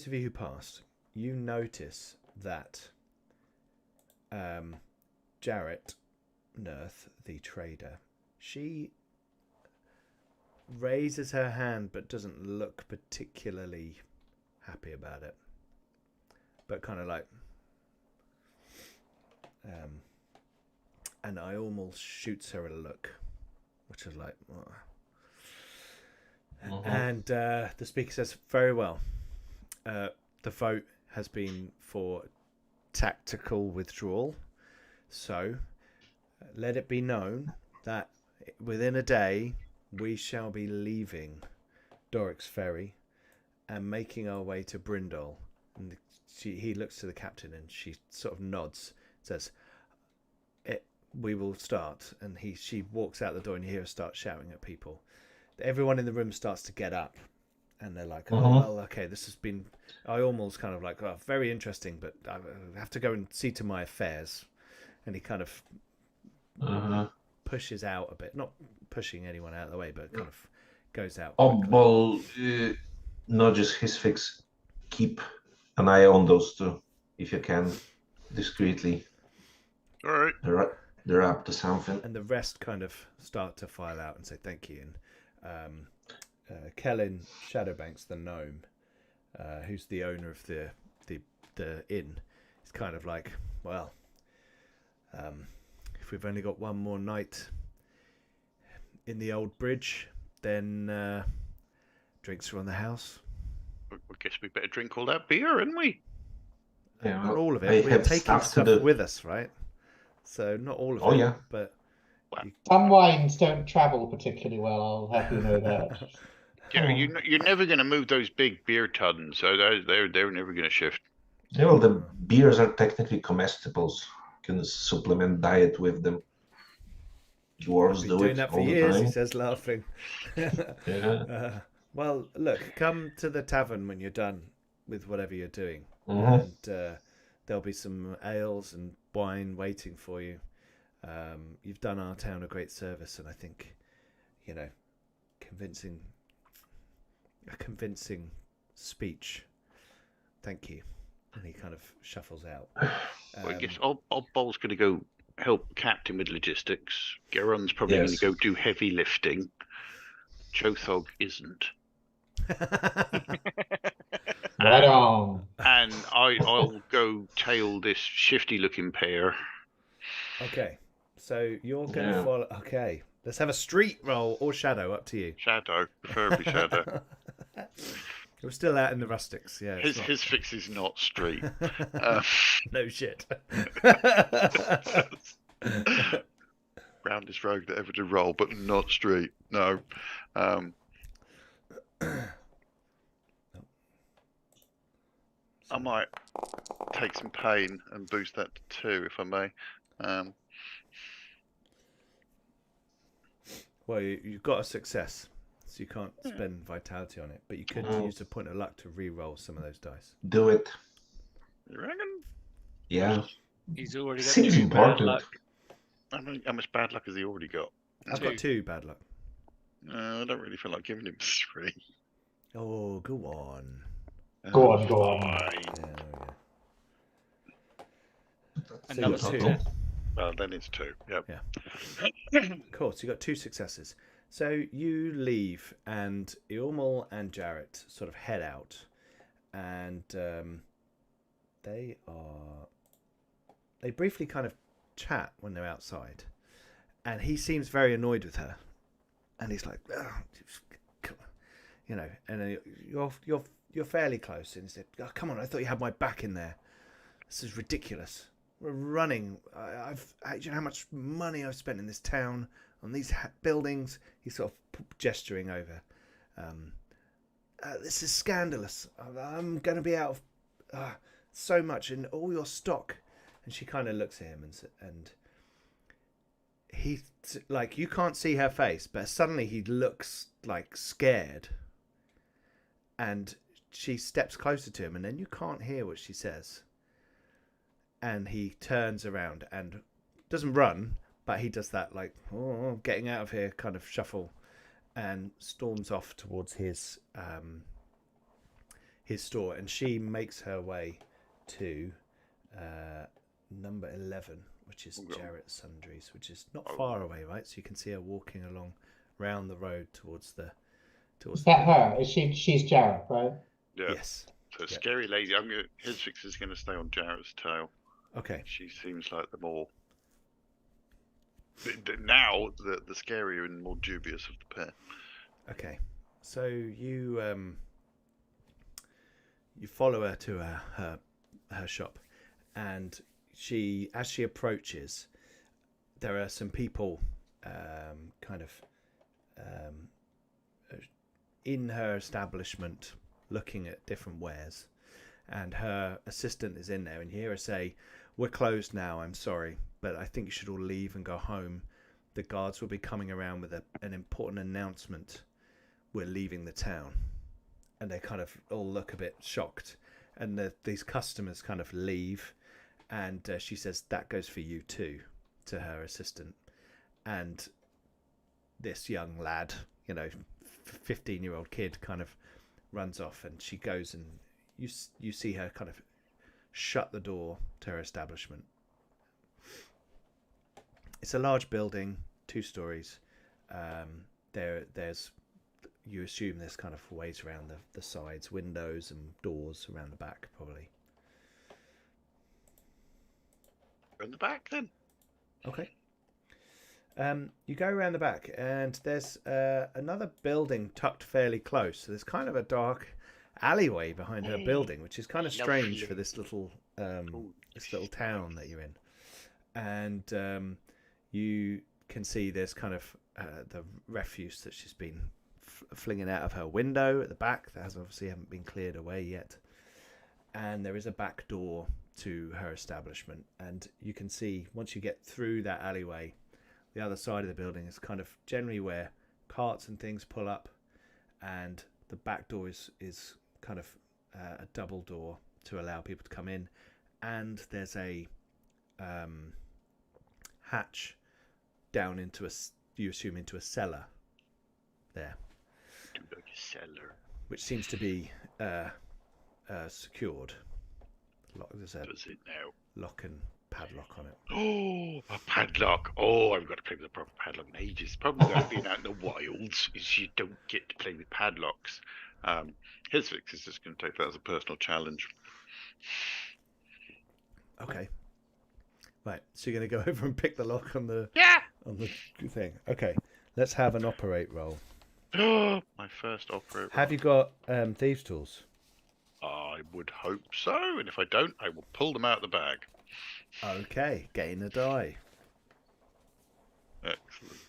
of you who passed, you notice that Jarrett Nerth, the trader, she raises her hand but doesn't look particularly happy about it, but kind of like and I almost shoots her a look, which is like and the speaker says, very well, the vote has been for tactical withdrawal, so let it be known that within a day we shall be leaving Doric's Ferry and making our way to Brindle. And he looks to the captain and she sort of nods, says, we will start. And she walks out the door and you hear her start shouting at people. Everyone in the room starts to get up and they're like, oh, well, okay, this has been, I almost kind of like, oh, very interesting, but I have to go and see to my affairs. And he kind of pushes out a bit, not pushing anyone out of the way, but kind of goes out. Obbol nudges his fix. Keep an eye on those two, if you can, discreetly. All right. They're up to something. And the rest kind of start to file out and say thank you. And Kellen Shadowbanks, the gnome, who's the owner of the inn, is kind of like, well, if we've only got one more night in the old bridge, then drinks are on the house. I guess we better drink all that beer, hadn't we? Yeah, not all of it. We're taking stuff with us, right? So not all of it. Oh yeah, but some wines don't travel particularly well. I'll have you know that. Yeah, you're never going to move those big beer tons, so they're never going to shift. Yeah, well, the beers are technically comestibles. You can supplement diet with them. Dwarves do doing it that for all years, the time. he says, laughing. Yeah. Well, look, come to the tavern when you're done with whatever you're doing, Mhm. and there'll be some ales and wine waiting for you. You've done our town a great service, and I think, a convincing speech. Thank you. And he kind of shuffles out. Well, I guess Oddball's going to go help Captain with logistics. Geron's probably going to go do heavy lifting. Chothog isn't. Right on. And I'll go tail this shifty-looking pair. Okay, so you're going to follow. Okay, let's have a street roll or shadow. Up to you. Shadow, preferably shadow. We're still out in the rustics. Yeah. His fix is not street. No shit. Roundest rogue that ever did roll, but not street. No. I might take some pain and boost that to 2, if I may. Well, you've got a success, so you can't spend vitality on it, but you could use a point of luck to re-roll some of those dice. Do it. You reckon? Yeah. He's already got Seems 2 bad important. luck. How much bad luck has he already got? I've got 2 bad luck. I don't really feel like giving him 3. Oh, go on. Go on. Fine. Another So 2. Well, then it's 2. Yep. Yeah. Cool. So you got 2 successes. So you leave, and Ilmal and Jarrett sort of head out, and they briefly kind of chat when they're outside, and he seems very annoyed with her, and he's like, and then you're fairly close, and he said, oh, come on, I thought you had my back in there. This is ridiculous. We're running. You know how much money I've spent in this town on these buildings. He's sort of gesturing over. This is scandalous. I'm going to be out of so much in all your stock. And she kind of looks at him and he, like, you can't see her face, but suddenly he looks like scared. And she steps closer to him, and then you can't hear what she says. and he turns around and doesn't run, but he does that like getting out of here kind of shuffle, and storms off towards his store. And she makes her way to number 11, which is Jarrett Sundries, which is not far away, right? So you can see her walking along round the road towards the. Is that her? Is she? She's Jarrett, right? Yeah. Yes. So scary lady. His fix is going to stay on Jarrett's tail. Okay. She seems like the more. Now the scarier and more dubious of the pair. Okay. So you follow her to her shop, and as she approaches, there are some people in her establishment looking at different wares, and her assistant is in there, and you hear her say, "We're closed now, I'm sorry, but I think you should all leave and go home. The guards will be coming around with an important announcement. We're leaving the town." And they kind of all look a bit shocked, and these customers kind of leave, and she says, "That goes for you too," to her assistant. And this young lad, 15-year-old kid, kind of runs off, and she goes, and you see her kind of shut the door to her establishment. It's a large building, 2 stories. There's you assume there's kind of ways around the sides, windows and doors around the back, probably. In the back, then. Okay. You go around the back, and there's another building tucked fairly close. So there's kind of a dark alleyway behind her building, which is kind of strange for this little town that you're in. And you can see there's kind of the refuse that she's been flinging out of her window at the back that haven't been cleared away yet. And there is a back door to her establishment, and you can see once you get through that alleyway, the other side of the building is kind of generally where carts and things pull up, and the back door is kind of a double door to allow people to come in, and there's a hatch down into you assume into a cellar there, Like a cellar. which seems to be secured. There's a Does it now? lock and padlock on it. Oh, a padlock. Oh, I've got to play with a proper padlock in ages. The problem with being out in the wilds is you don't get to play with padlocks. His fix is just going to take that as a personal challenge. Okay. Right, so you're going to go over and pick the lock on the thing. Okay, let's have an operate roll. Oh, my first operate. Have you got thieves' tools? I would hope so, and if I don't, I will pull them out of the bag. Okay, gain a die. Excellent.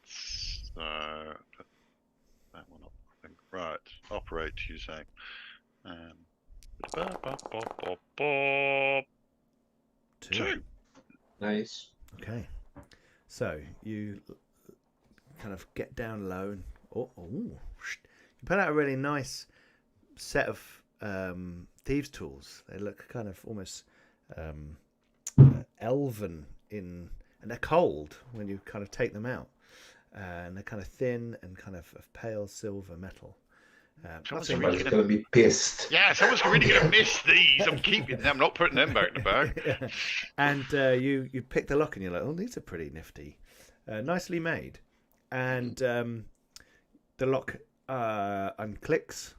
So that one up, I think. Right, operate. You say. 2. Nice. Okay, so you kind of get down low and you put out a really nice set of thieves' tools. They look kind of almost elven and they're cold when you kind of take them out, and they're kind of thin and kind of pale silver metal. Somebody's going to be pissed. Yeah, someone's really going to miss these. I'm keeping them, not putting them back in the bag. Yeah. And you pick the lock and you're like, oh, these are pretty nifty, nicely made. And the lock unclicks.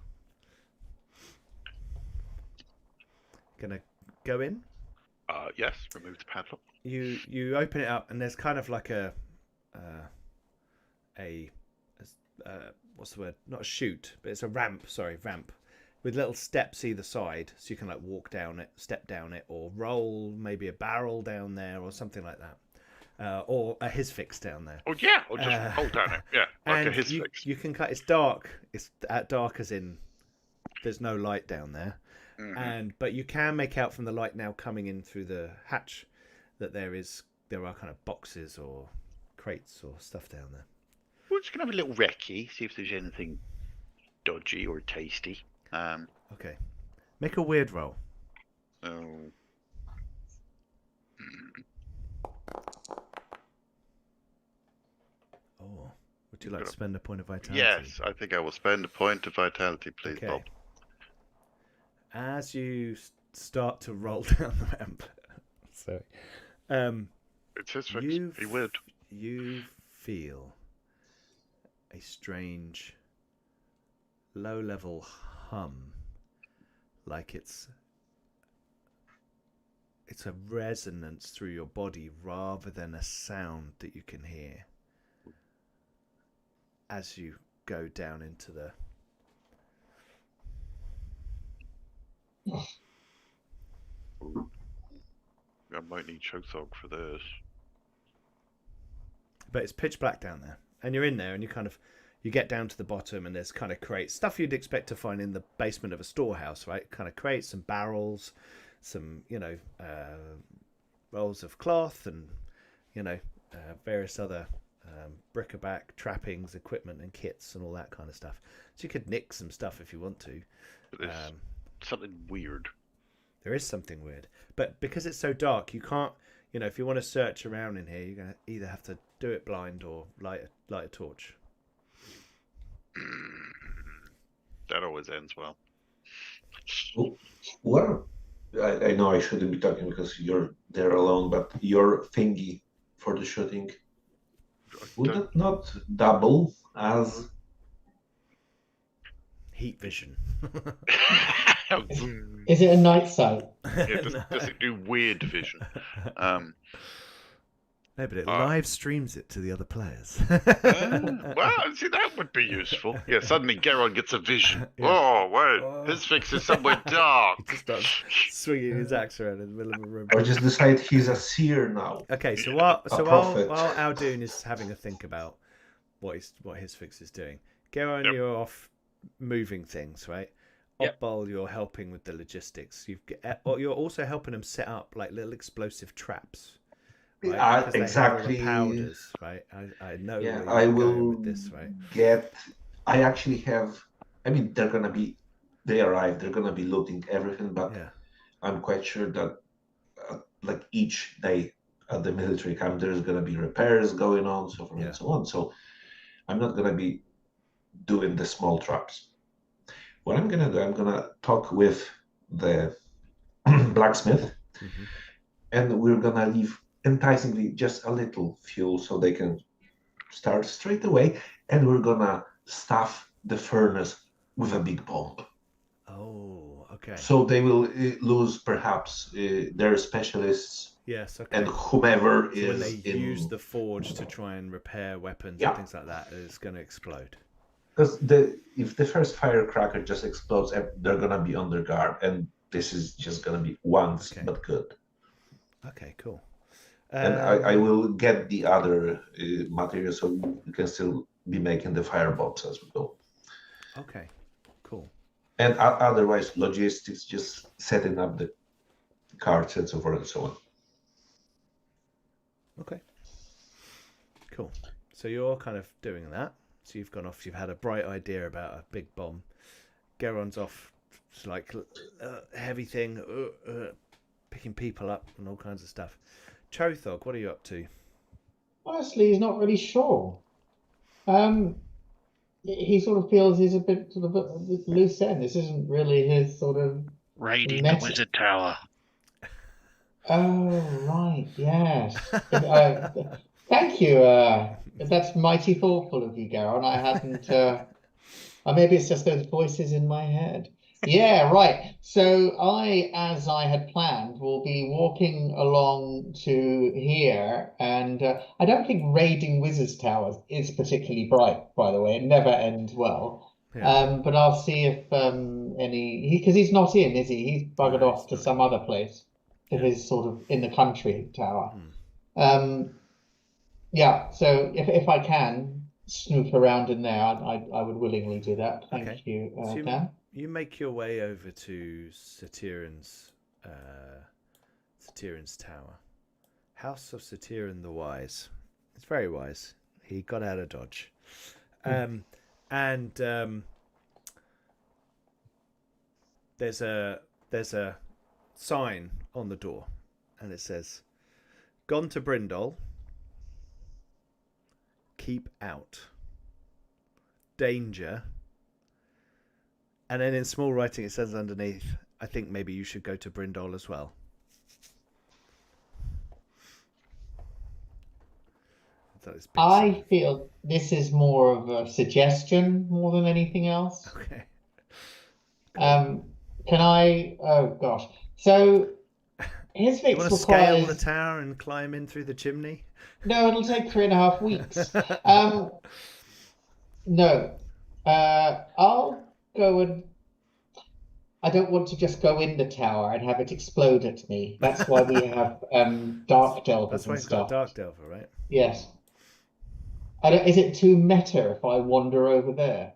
Gonna go in. Yes, remove the padlock. You open it up, and there's kind of like a what's the word? Not a chute, but it's a ramp. Sorry, ramp with little steps either side, so you can like walk down it, step down it, or roll maybe a barrel down there, or something like that, or a his fix down there. Oh yeah, or just hold down it. Yeah, like a his fix. You can cut. It's dark. It's dark as in there's no light down there. Mm-hmm. But you can make out from the light now coming in through the hatch that there are kind of boxes or crates or stuff down there. We're just gonna have a little recce, see if there's anything dodgy or tasty. Okay, make a weird roll. you like to spend a point of vitality? Yes, I think I will spend a point of vitality, please, Okay. Bob. As you start to roll down the ramp, sorry, It's his fix. He would. you feel a strange, low-level hum, like it's a resonance through your body rather than a sound that you can hear as you go down into the... I might need Chokethog for this. But it's pitch black down there, and you're in there, and you get down to the bottom, and there's kind of crates, stuff you'd expect to find in the basement of a storehouse, right? Kind of crates, some barrels, some rolls of cloth, and various other bric-a-brac, trappings, equipment, and kits, and all that kind of stuff. So you could nick some stuff if you want to. But there's something weird. There is something weird, but because it's so dark, you can't. If you want to search around in here, you're gonna either have to do it blind or light a torch. That always ends well. What? I know I shouldn't be talking because you're there alone, but your thingy for the shooting, would it not double as Heat vision. Is it a night sight? Yeah, does it do weird vision? No, but it live streams it to the other players. Well, see, that would be useful. Yeah, suddenly Geron gets a vision. Yeah. Oh, wait, his fix is somewhere dark. He just starts swinging his axe around in the middle of a room. or just decide he's a seer now? Okay, so while prophet. Aldoon is having a think about what his fix is doing, Geron, Yep. you're off moving things, right? Yep. Oddball, you're helping with the logistics. You're also helping them set up like little explosive traps. Right? Because they have all the Exactly. powders, right? I know. Yeah, where I you're will going with this, right? I actually have. I mean, they arrive. They're gonna be looting everything, but Yeah. I'm quite sure that like each day at the military camp, there's gonna be repairs going on, so forth Yeah. and so on. So I'm not gonna be doing the small traps. What I'm gonna do, I'm gonna talk with the blacksmith, Mm-hmm. and we're gonna leave enticingly just a little fuel so they can start straight away, and we're gonna stuff the furnace with a big bomb. Oh, okay. So they will lose perhaps their specialists Yes, okay. and whomever So when is they in. use the forge to try and repair weapons Yeah. and things like that, it's going to explode. Because if the first firecracker just explodes, they're gonna be on their guard, and this is just gonna be once, Okay. but good. Okay, cool. And I will get the other material so we can still be making the firebombs as we go. Okay, cool. And otherwise, logistics, just setting up the carts and so forth and so on. Okay, cool. So you're kind of doing that. So you've gone off. You've had a bright idea about a big bomb. Geron's off, it's like heavy thing, picking people up and all kinds of stuff. Chothog, what are you up to? Honestly, he's not really sure. He sort of feels he's a bit sort of a loose end. This isn't really his sort of. Raiding the wizard tower. Oh right, yes. Thank you. That's mighty thoughtful of you, Garon. I hadn't. Maybe it's just those voices in my head. Yeah, right. So as I had planned, will be walking along to here, and I don't think raiding Wizard's Towers is particularly bright, by the way. It never ends well. Yeah. But I'll see if because he's not in, is he? He's buggered No, off he's to not some other place, to Yeah. his sort of in the country tower. Hmm. Yeah. So if I can snoop around in there, I would willingly do that. Thank Okay. you, So Dan. you make your way over to Satyran's tower. House of Satyran the Wise. It's very wise. He got out of dodge. There's a sign on the door, and it says, "Gone to Brindle. Keep out." danger. And then in small writing it says underneath, I think maybe you should go to Brindle as well. I feel this is more of a suggestion more than anything else. Okay. Can I? Oh gosh. So his Do you fix want to scale the requires. tower and climb in through the chimney? No, it'll take 3.5 weeks. No. I'll go and. I don't want to just go in the tower and have it explode at me. That's why we have dark delvers That's why and you've got stuff. a dark delver, right? Yes. Is it too meta if I wander over there?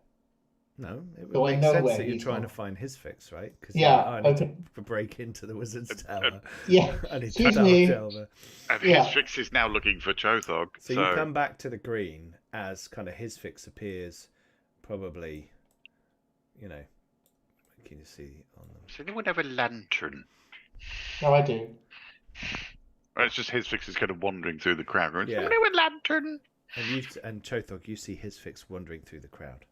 No, it would So I make know sense where that you're he's trying to gone. find his fix, right? Because Yeah, I need okay. to break into the wizard's tower. Yeah. I need Excuse to dark me. delver. And Yeah. his fix is now looking for Chothog. So you come back to the green as kind of his fix appears, probably, you know, can you see on them? Does anyone have a lantern? No, I do. Or it's just his fix is kind of wandering through the crowd. Going, Yeah. Does anyone have a lantern? And Chothog, you see his fix wandering through the crowd.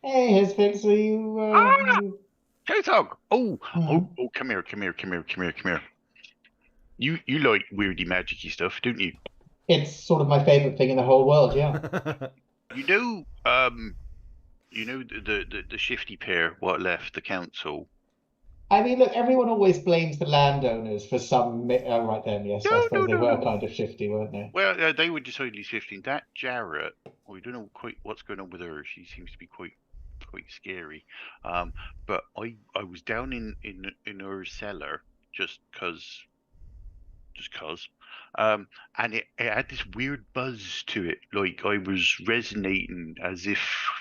Hey, his fix, are you? Chothog! Oh, Hmm. come here. You like weirdy magicy stuff, don't you? It's sort of my favorite thing in the whole world. Yeah. You know, the shifty pair what left the council. I mean, look, everyone always blames the landowners for some. Right then, yes, I suppose they were kind of shifty, weren't they? Well, they were decidedly shifting. That Jarrett, we don't know quite what's going on with her. She seems to be quite scary. But I was down in her cellar just cause. And it had this weird buzz to it, like I was resonating as if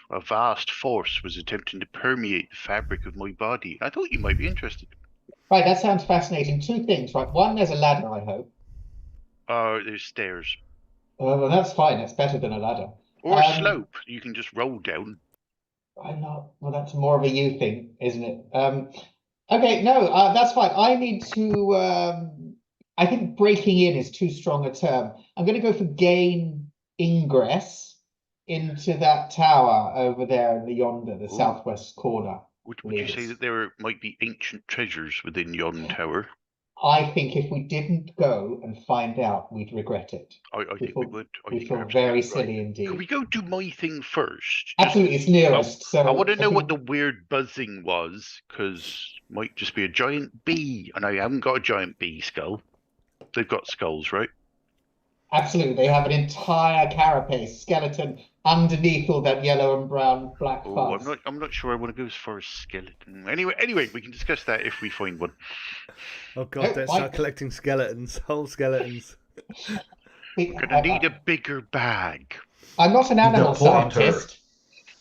a vast force was attempting to permeate the fabric of my body. I thought you might be interested. Right, that sounds fascinating. Two things, right? One, there's a ladder, I hope. There's stairs. Well, that's fine. That's better than a ladder. Or a slope you can just roll down. I'm not. Well, that's more of a you thing, isn't it? Okay, no, that's fine. I need to. I think breaking in is too strong a term. I'm going to go for gain ingress into that tower over there in the yonder, the southwest corner. Would you say that there might be ancient treasures within yon tower? I think if we didn't go and find out, we'd regret it. I think we would. We feel very silly indeed. Can we go do my thing first? Absolutely, it's nearest. So I want to know what the weird buzzing was, because might just be a giant bee, and I haven't got a giant bee skull. They've got skulls, right? Absolutely, they have an entire carapace skeleton underneath all that yellow and brown black fuzz. I'm not sure I want to go as far as skeleton. Anyway, we can discuss that if we find one. Oh god, don't start collecting skeletons, whole skeletons. We're gonna need a bigger bag. I'm not an animal scientist.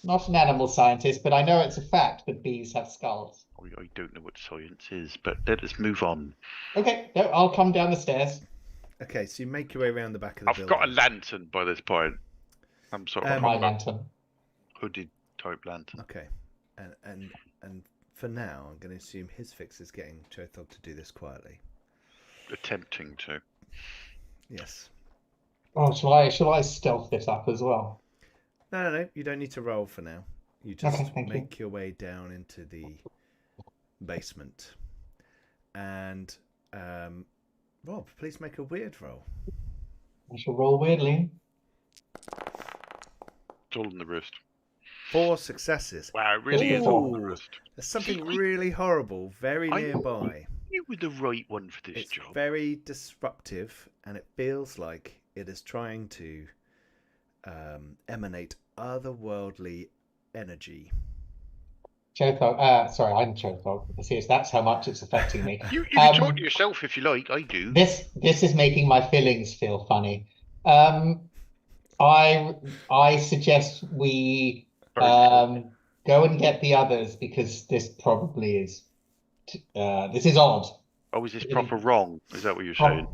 Not an animal scientist, but I know it's a fact that bees have skulls. I don't know what science is, but let us move on. Okay, no, I'll come down the stairs. Okay, so you make your way around the back of the building. I've got a lantern by this point. I'm sort of my lantern. Hooded type lantern. Okay, and for now, I'm going to assume his fix is getting Chothog to do this quietly. Attempting to. Yes. Oh, shall I stealth this up as well? No, you don't need to roll for now. You just make your way down into the basement. And Rob, please make a weird roll. I shall roll weirdly. It's all in the wrist. 4 successes. Wow, it really is all in the wrist. There's something really horrible very nearby. You were the right one for this job. It's very disruptive, and it feels like it is trying to emanate otherworldly energy. Chothog, sorry, I'm Chothog. That's how much it's affecting me. You can talk to yourself if you like. I do. This is making my feelings feel funny. I suggest we go and get the others, because this probably is this is odd. Oh, is this proper wrong? Is that what you're saying?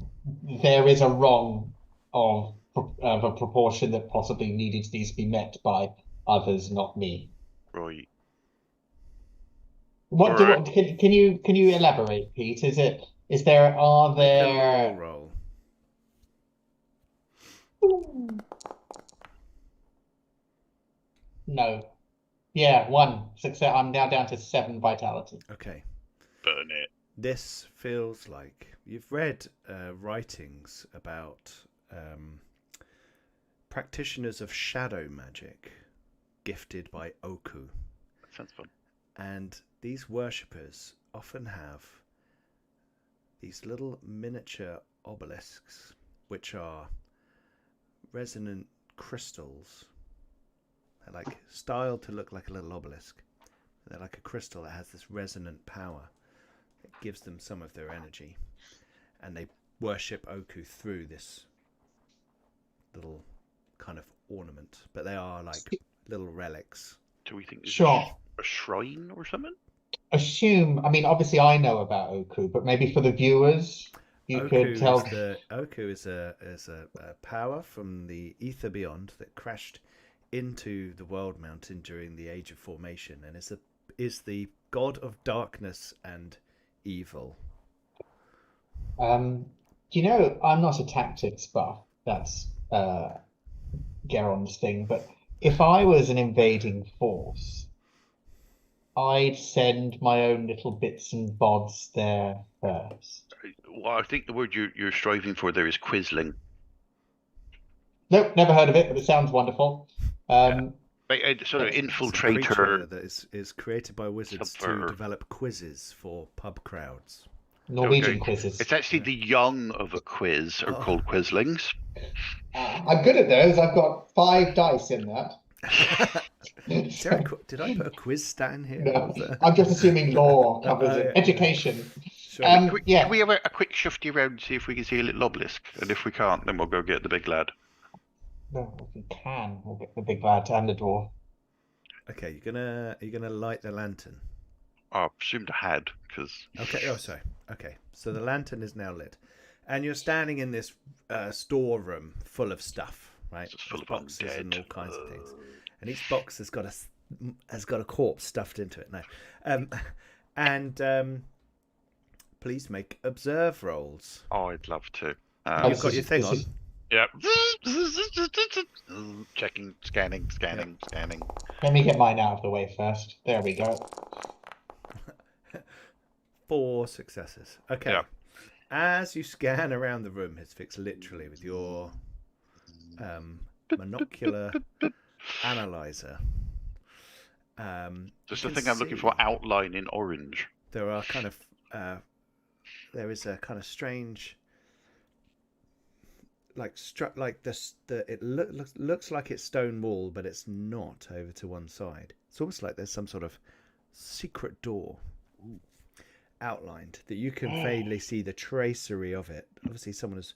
There is a wrong of a proportion that possibly needs to be met by others, not me. Right. Can you elaborate, Pete? Are there Roll. No. Yeah, 1 success. I'm now down to 7 vitality. Okay. Burn it. This feels like you've read writings about practitioners of shadow magic gifted by Oku. That sounds fun. And these worshippers often have these little miniature obelisks, which are resonant crystals. They're like styled to look like a little obelisk. They're like a crystal that has this resonant power that gives them some of their energy. And they worship Oku through this little kind of ornament. But they are like little relics. Do we think there's Sure. a shrine or something? I mean, obviously I know about Oku, but maybe for the viewers, you could tell. Oku is a power from the ether beyond that crashed into the world mountain during the Age of Formation, and is the god of darkness and evil. I'm not a tactics buff. That's Geron's thing. But if I was an invading force, I'd send my own little bits and bobs there first. Well, I think the word you're striving for there is quisling. Nope, never heard of it, but it sounds wonderful. Like a sort of It's a infiltrator. creature that is created by wizards to Subverter. develop quizzes for pub crowds. Norwegian Okay. quizzes. It's actually the young of a quiz are called quislings. I'm good at those. I've got 5 dice in that. Did I put a quiz stat in here? No, I'm just assuming law covers it. Yeah. Education. Sure. Yeah. Can we have a quick shifty around and see if we can see a little obelisk? And if we can't, then we'll go get the big lad. No, if we can, we'll get the big lad and the dwarf. Okay, are you gonna light the lantern? I presumed I had, because... Okay. Oh, sorry. Okay. So the lantern is now lit, and you're standing in this storeroom full of stuff, right? It's full There's of boxes undead. and all kinds of things, and each box has got a corpse stuffed into it. No, please make observe rolls. Oh, I'd love to. You've got your thing on. Yep. Checking, scanning. Let me get mine out of the way first. There we go. 4 successes. Okay. Yeah. As you scan around the room, Hisfix, literally with your monocular analyzer. Just you the can thing I'm looking for, see outline in orange. There are kind of there is a kind of strange, like it looks like it's stone wall, but it's not over to one side. It's almost like there's some sort of secret door outlined that you can vaguely see the tracery of it. Obviously, someone has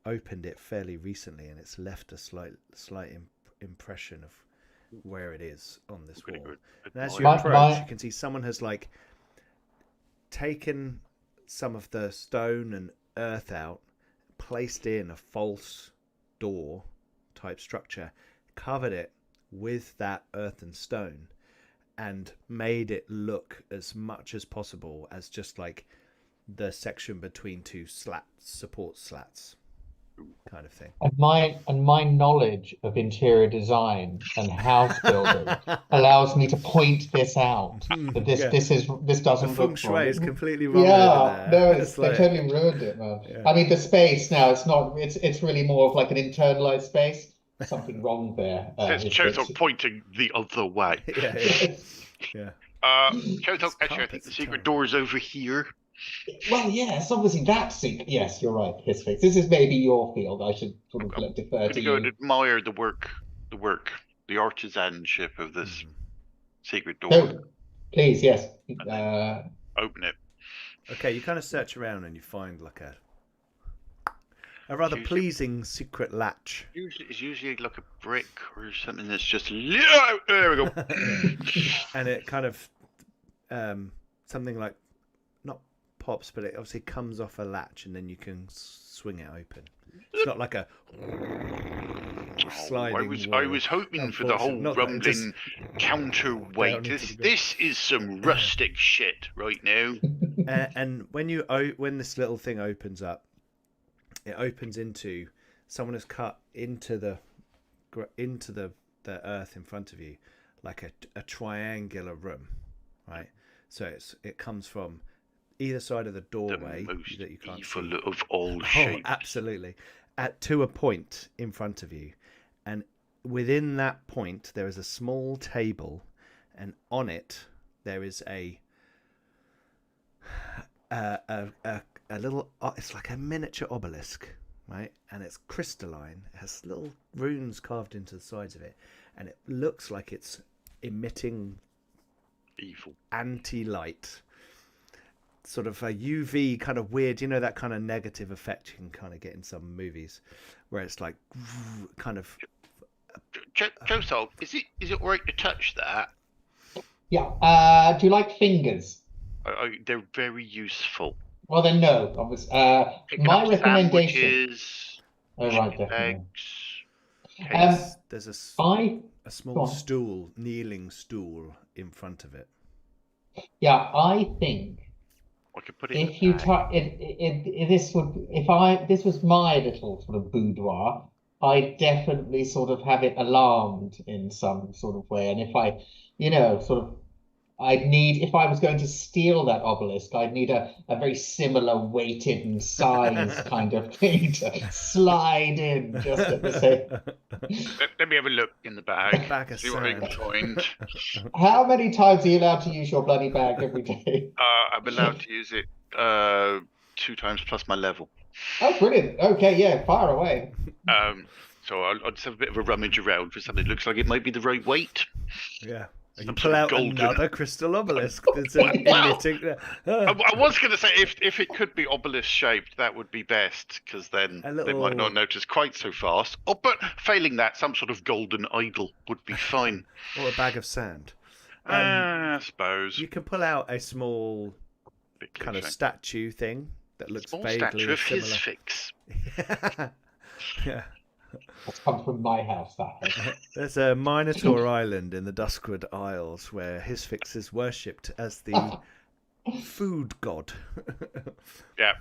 opened it fairly recently, and it's left a slight impression of where it is on this wall. And as you approach, you can see someone has like taken some of the stone and earth out, placed in a false door type structure, covered it with that earth and stone, and made it look as much as possible as just like the section between 2 support slats kind of thing. And my knowledge of interior design and house building allows me to point this out. That this doesn't The feng look shui right. is completely wrong. Yeah, no, It's they totally ruined it, man. Yeah. I mean, the space now, it's really more of like an internalized space. Something wrong there. There's Chotok pointing the other way. Yeah. Chotok, actually, I think the secret door is over here. Well, yes, obviously that's secret. Yes, you're right, Hisfix. This is maybe your field. I should sort of defer I'm to going to go and you. admire the work, the artisanship of this secret door. No, please, yes. Open it. Okay, you kind of search around and you find like a rather pleasing secret latch. It's usually like a brick or something that's just... There we go. And it kind of something like not pops, but it obviously comes off a latch, and then you can swing it open. It's not like a sliding I was hoping for the whole rumbling counterweight. This is some rustic shit right now. And when this little thing opens up, it opens into someone has cut into the earth in front of you like a triangular room, right? So it comes from either side of the doorway The most that you can't evil see. of all Oh, shapes. absolutely. To a point in front of you, and within that point there is a small table, and on it there is a little. It's like a miniature obelisk, right? And it's crystalline. It has little runes carved into the sides of it, and it looks like it's emitting Evil. anti-light, sort of a UV kind of weird, that kind of negative effect you can kind of get in some movies, where it's like kind of. Josol, is it right to touch that? Yeah. Do you like fingers? They're very useful. Well, then no. Obviously, Picking my up recommendation. Sandwiches, Oh, right, chicken definitely. legs. There's I a Go small on. stool, kneeling stool in front of it. I think I could put it in if the you bag. try if this was my little sort of boudoir, I'd definitely sort of have it alarmed in some sort of way. And if I, sort of, if I was going to steal that obelisk, I'd need a very similar weighted and size kind of thing to slide in just at the same. Let me have a look in the bag. Bag of See what I can sand. find. How many times are you allowed to use your bloody bag every day? I'm allowed to use it 2 times plus my level. Oh, brilliant. Okay, yeah, fire away. So I'll just have a bit of a rummage around for something that looks like it might be the right weight. Yeah. You Some pull sort of out golden- another crystal obelisk that's emitting. I was going to say if it could be obelisk shaped, that would be best, because then A they might not little- notice quite so fast. Oh, but failing that, some sort of golden idol would be fine. Or a bag of sand. I suppose. You can pull out a small Bit kind of cliche. statue thing that looks Small vaguely statue of his similar. fix. Yeah. That's come from my house, that has. There's a Minotaur island in the Duskwood Isles where Hisfix is worshipped as the food god. Yeah,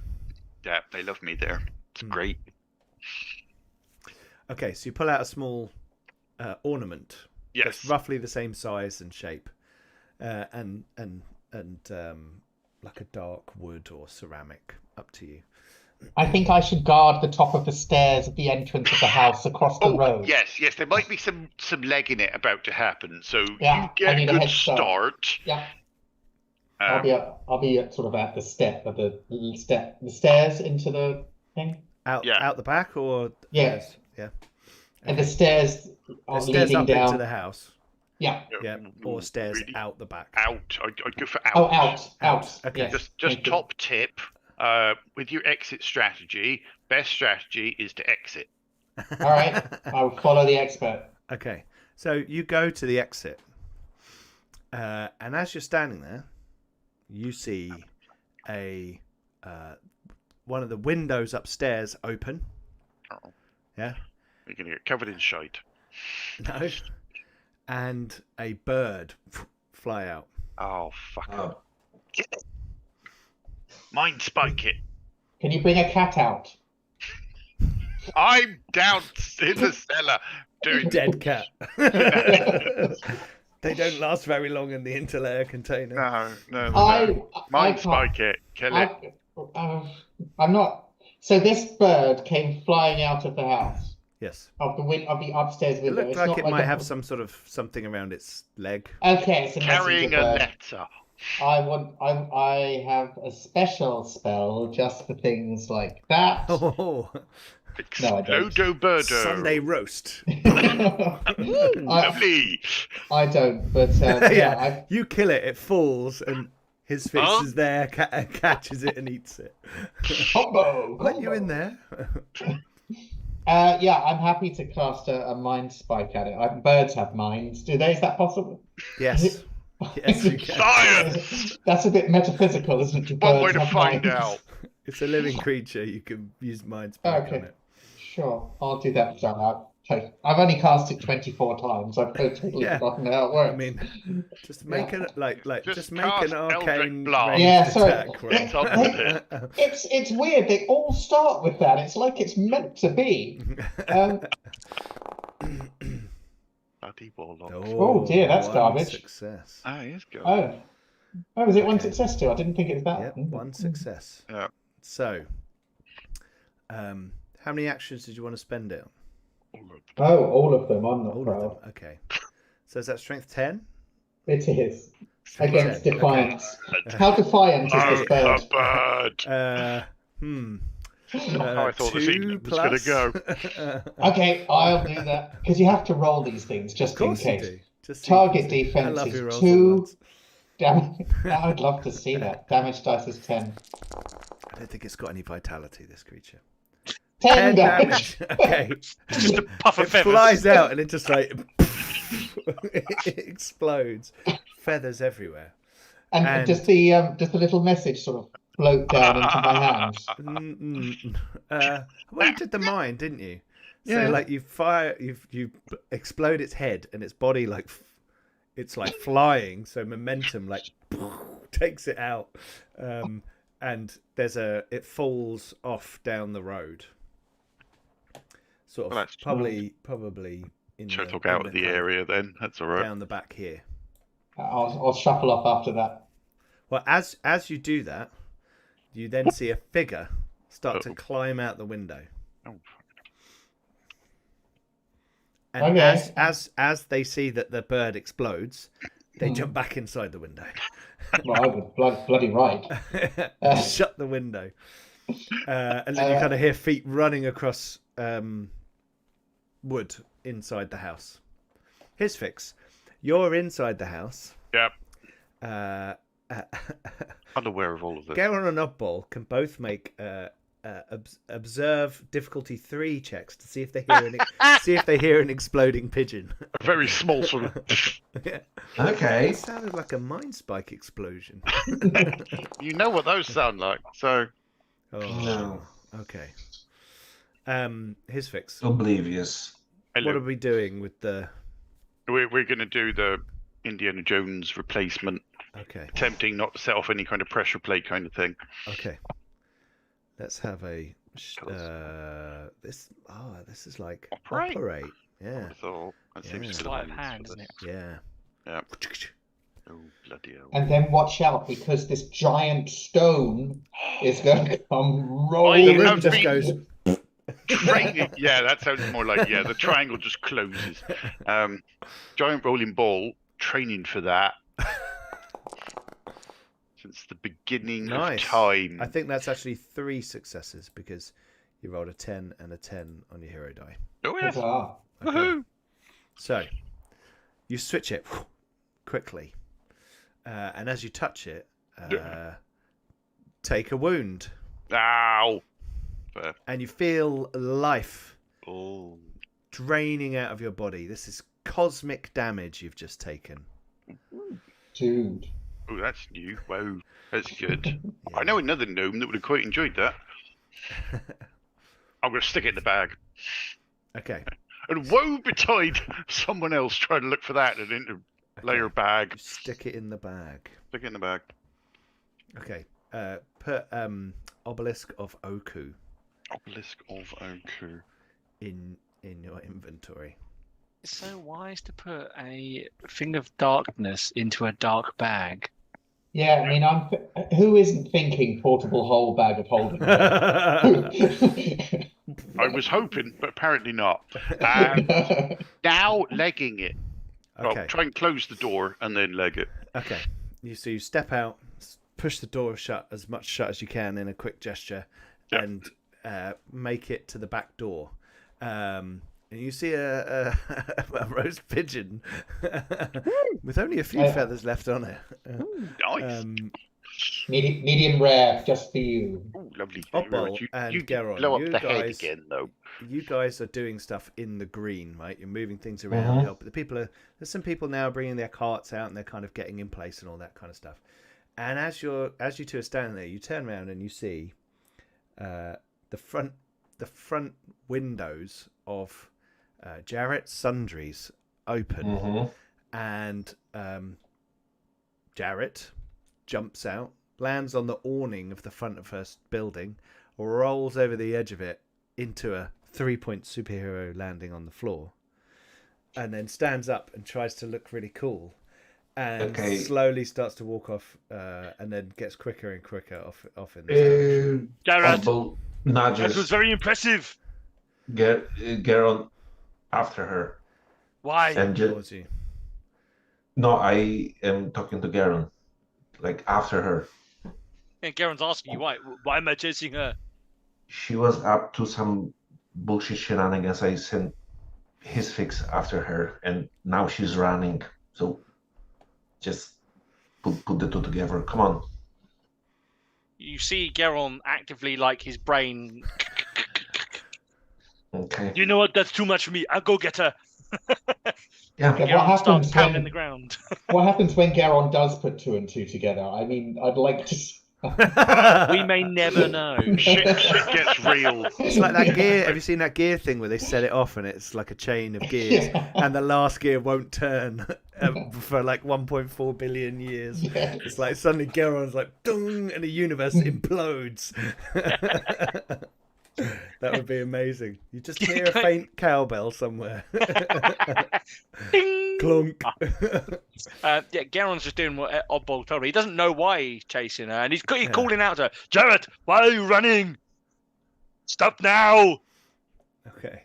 they love me there. It's great. Okay, so you pull out a small ornament Yes. that's roughly the same size and shape, and like a dark wood or ceramic, up to you. I think I should guard the top of the stairs at the entrance of the house across the road. Yes, there might be some leg in it about to happen. So Yeah, you get I need a a good head start. start. Yeah. I'll be at sort of at the stairs into the thing. Out the back, or Yeah. yeah. And the stairs are The stairs leading up down. into the house. Yeah. Yeah, or stairs Really? out the back. Out. I'd go for out. Oh, out. Okay. Yes. Just Thank you. top tip. With your exit strategy, best strategy is to exit. All right. I will follow the expert. Okay, so you go to the exit, and as you're standing there, you see one of the windows upstairs open. Oh. Yeah. You're gonna get covered in shite. No. And a bird fly out. Oh fuck! Oh, Mind spike it. Can you bring a cat out? I'm down in the cellar doing Dead cat. They don't last very long in the interlayer container. No. I Mind can't- spike it. Kill it. I'm not. So this bird came flying out of the house Yes. of the upstairs It window. looked It's like not it might a- have something around its leg. Okay, it's a Carrying messenger a bird. letter. I have a special spell just for things like that. Oh, No, I don't. Explodo birdo. Sunday roast. Lovely. I don't, but Yeah, you kill it, it falls, and his fix Huh? is there, catches it and eats it. combo. Let you in there. I'm happy to cast a mind spike at it. Birds have minds, do they? Is that possible? Yes. Yes, you can. Science. That's a bit metaphysical, isn't it? Do One way birds to have find minds? out. It's a living creature. You can use mind spike Okay. on it. Sure, I'll do that. I've only cast it 24 times. I've totally Yeah. forgotten how it works. I mean, just make Yeah. it Just make cast an arcane Eldritch Blast. ranged Yeah, sorry. attack roll. It's on it. It's weird. They all start with that. It's like it's meant to be. Bloody warlock. Oh, dear, that's one garbage. Success. Ah, he's good. Oh, was it one Okay. success too? I didn't think it was that. Yep, one success. Yeah. So, how many actions did you want to spend it on? Oh, all of them. I'm not All of proud. them. Okay. So is that strength 10? It is. Strength Against 10. defiance. How defiant is this bird? A bird. Okay. Not how I thought this 2 evening was going to plus. go. Okay, I'll do that. Because you have to roll these things Of just in course you case. do. Just so you Target can see. I defense love is your rolls 2. at once. I'd love to see that. Damage dice is 10. I don't think it's got any vitality, this creature. 10 damage. Okay. It's just a puff of It feathers. flies out and it just like it explodes. Feathers everywhere. And does the little message sort of float down into my hands? Well, you did the mine, didn't you? Yeah. So like you explode its head and its body like it's like flying. So momentum like takes it out, and it falls off down the road. Sort of Well, that's probably in Should the, talk in out the of the kind of area then. That's all right. down the back here. I'll shuffle off after that. Well, as you do that, you then see a figure start to Uh-oh. climb out the window. Oh, And Okay. as they see that the bird explodes, they jump back inside the window. Well, I would bloody right. Shut the window. And then you kind of hear feet running across wood inside the house. Here's Fix. You're inside the house. Yep. Unaware of all of this. Garen and Oddball can both make observe difficulty 3 checks to see if they hear an exploding pigeon. A very small sort of. Yeah. Okay. It sounded like a mine spike explosion. You know what those sound like. So Oh, No. okay. Here's Fix. Oblivious. hello. What are we doing with the? We're going to do the Indiana Jones replacement, Okay, attempting not to set off any kind of pressure plate kind of thing. okay. Let's have a. This is like Operate. Yeah, So that seems Yeah. to be the Sleight of means hand, for isn't this. it? yeah. Yeah. Oh bloody hell! And then watch out because this giant stone is going to come The rolling. room have just been- goes. Training. Yeah, that sounds more like the triangle just closes. Giant rolling ball. Training for that since the beginning Nice. of time. I think that's actually 3 successes because you rolled a 10 and a 10 on your hero die. Oh yes. Huzzah. Okay. Woohoo! So you switch it quickly, and as you touch it, take a wound, Ow! and you feel life Oh. draining out of your body. This is cosmic damage you've just taken. Dude. Oh, that's new. Wow, that's good. I know another gnome that would have quite enjoyed that. I'm going to stick it in the bag. Okay. And woe betide someone else trying to look for that and into layer Okay. bag. You stick it in the bag. Stick it in the bag. Okay. Put obelisk of Oku Obelisk of Oku. in your inventory. It's so wise to put a thing of darkness into a dark bag. Yeah, I mean, who isn't thinking portable whole bag of holding? I was hoping, but apparently not. Now legging it. Okay. Well, try and close the door and then leg it. Okay. So you step out, push the door shut as you can in a quick gesture, Yep. and make it to the back door. And you see a roast pigeon with only a few feathers left on it. Nice. Medium rare, just for you. Oh, lovely. Oddball you and you Garon, blow up you the head guys- again, though. You guys are doing stuff in the green, right? You're moving things around. Mhm. There's some people now bringing their carts out and they're kind of getting in place and all that kind of stuff. And as you two are standing there, you turn around and you see the front windows of Jarrett's Sundries open, Mm-hmm. and Jarrett jumps out, lands on the awning of the front of her building, rolls over the edge of it into a 3-point superhero landing on the floor. and then stands up and tries to look really cool, and Okay. slowly starts to walk off, and then gets quicker and quicker off in this direction. Jared, Oddball that was nudges very impressive. Garon after her. Why? And Towards you. no, I am talking to Garon, like after her. Yeah, Garen's asking you why. Why am I chasing her? She was up to some bullshit shenanigans. I sent his fix after her, and now she's running. So just put the two together. Come on. You see Garon actively, like his brain. Okay. You know what? That's too much for me. I'll go get her. Yeah. Okay, what Garon starts happens pounding when the ground. what happens when Garon does put 2 and 2 together? I mean, I'd like to. We may never know. Shit gets real. It's like that gear. Have you seen that gear thing where they set it off and it's like a chain of gears, Yeah. and the last gear won't turn for like 1.4 billion years? Yes. It's like suddenly Garon's like, dung, and the universe implodes. That would be amazing. You just hear a faint cowbell somewhere. Ding! Clunk. Yeah, Garon's just doing what Oddball told me. He doesn't know why he's chasing her, and he's calling out to her, Jared, why are you running? Stop now! Okay.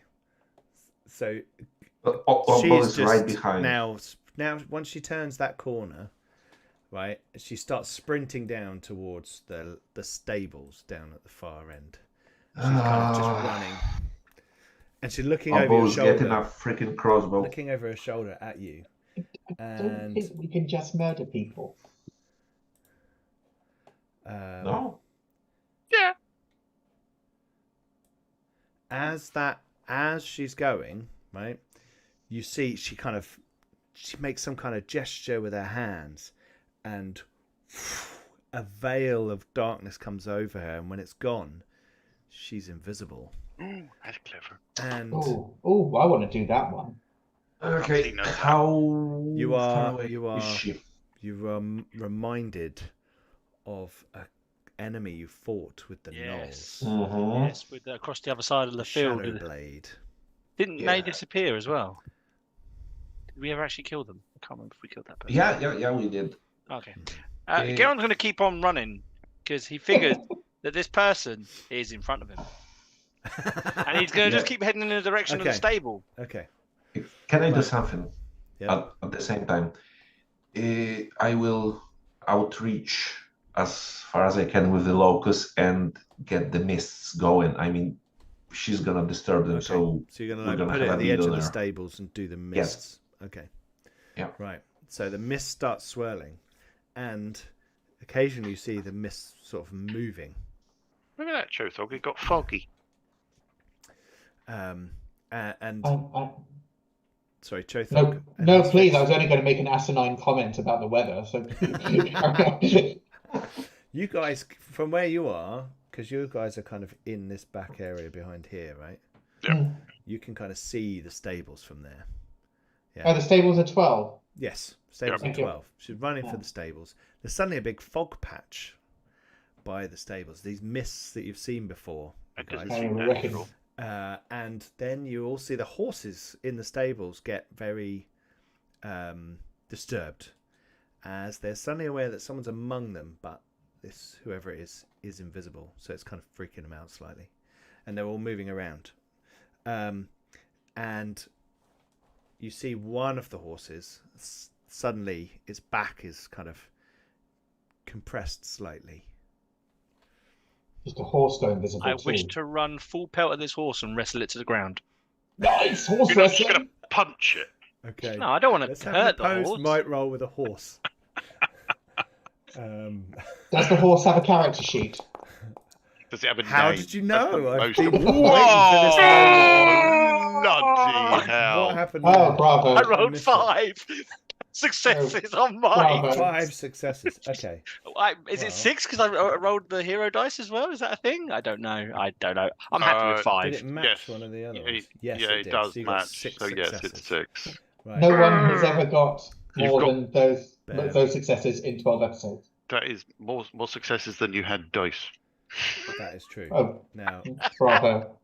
So Oddball she's is just right behind. now once she turns that corner, right, she starts sprinting down towards the stables down at the far end. She's kind of just running, and she's looking over your Oddball's getting shoulder, a freaking crossbow. looking over her shoulder at you. I don't And think we can just murder people. No. Yeah. As she's going, right, you see she makes some kind of gesture with her hands, and a veil of darkness comes over her, and when it's gone, she's invisible. Ooh, that's clever. And Oh, I want to do that one. Okay. knows that. How You far are- away you are- is she? you're reminded of an enemy you fought with the Yes. gnolls. Mhm. Yes, with across the other side of the The field. Shadow Blade. Didn't Yeah. they disappear as well? Did we ever actually kill them? I can't remember if we killed that person. Yeah, we did. Okay. Eh. Garon's going to keep on running because he figured that this person is in front of him. And he's going to just keep heading in the direction of the Okay. stable. Okay. Can I do Right. something Yeah. at the same time? I will outreach as far as I can with the locust and get the mists going. I mean, she's gonna disturb them, Okay. so So you're we're gonna gonna put it have at a the edge lead of on the her. stables and do the Yes. mists. Okay. Yeah. Right. So the mist starts swirling, and occasionally you see the mist sort of moving. Look at that, Chothog. It got foggy. And sorry, No, Chothog. and no, his please. fix- I was only going to make an asinine comment about the weather. So You guys, from where you are, because you guys are kind of in this back area behind here, right? Yep. You can kind of see the stables from there. Oh, the stables are 12. Yes, stables Yep. are 12. She's running for the stables. There's suddenly a big fog patch by the stables. These mists that you've seen before, That guys. doesn't seem I reckon. natural. And then you all see the horses in the stables get very disturbed, as they're suddenly aware that someone's among them, but this whoever it is invisible, so it's kind of freaking them out slightly, and they're all moving around. And you see one of the horses suddenly its back is kind of compressed slightly. Just a horse going visible. I too. wish to run full pelt at this horse and wrestle it to the ground. Nice horse You're not just wrestling. going to punch it. Okay. No, I don't want Let's to have hurt an the opposed horse. might roll with a horse. Does the horse have a character sheet? Does it have a How name? did you know? I've Most been important. waiting for this Whoa! Bloody hell. What happened? Oh, there? bravo. I rolled missed it. 5 successes on mine. Bravo. 5 successes. Okay. Is Well. it 6 because I rolled the hero dice as well? Is that a thing? I don't know. I'm happy with Did 5. it match Yes. one of the other Yeah, ones? Yes, yeah, it did. does So you got match. 6 So yes, successes. it's 6. Right. No one has ever got You've more got- than those Bear. successes in 12 episodes. That is more successes than you had dice. That is true. Oh, Now, bravo.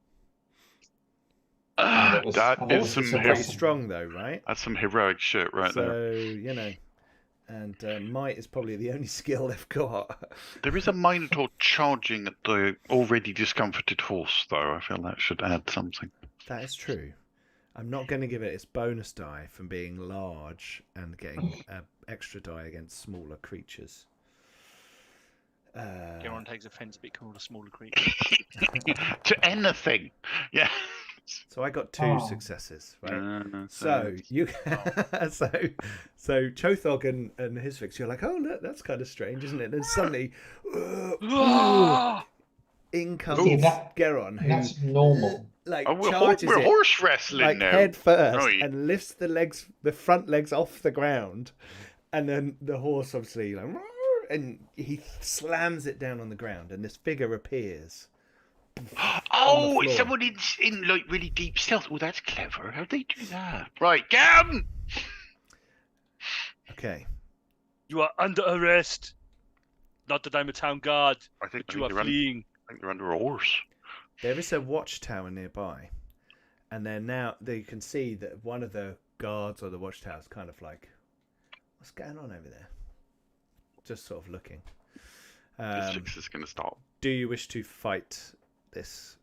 And it was, That and it is was some Horses are hero- pretty strong, though, right? That's some heroic shit right So there. you know, and might is probably the only skill they've got. There is a Minotaur charging at the already discomforted horse, though. I feel that should add something. That is true. I'm not going to give it its bonus die from being large and getting an extra die against smaller creatures. Everyone takes offence at being called a smaller creature. To anything. Yeah. So I got 2 successes, right? So You so Chothog and his fix, you're like, oh look, that's kind of strange, isn't it? And suddenly, in comes See, Geron, who that's normal. like we're charges it horse wrestling like now. head first Right. and lifts the front legs off the ground, and then the horse obviously like, and he slams it down on the ground, and this figure appears. Oh, floor. it's someone in like really deep stealth. Oh, that's clever. How'd they do that? Right, Gam! Okay. You are under arrest. Not that I'm a town guard, I think but you are fleeing. I think they're under a horse. There is a watchtower nearby, and you can see that one of the guards or the watchtower is kind of like, what's going on over there? Just sort of looking. This fix is going to stop. Do you wish to fight this?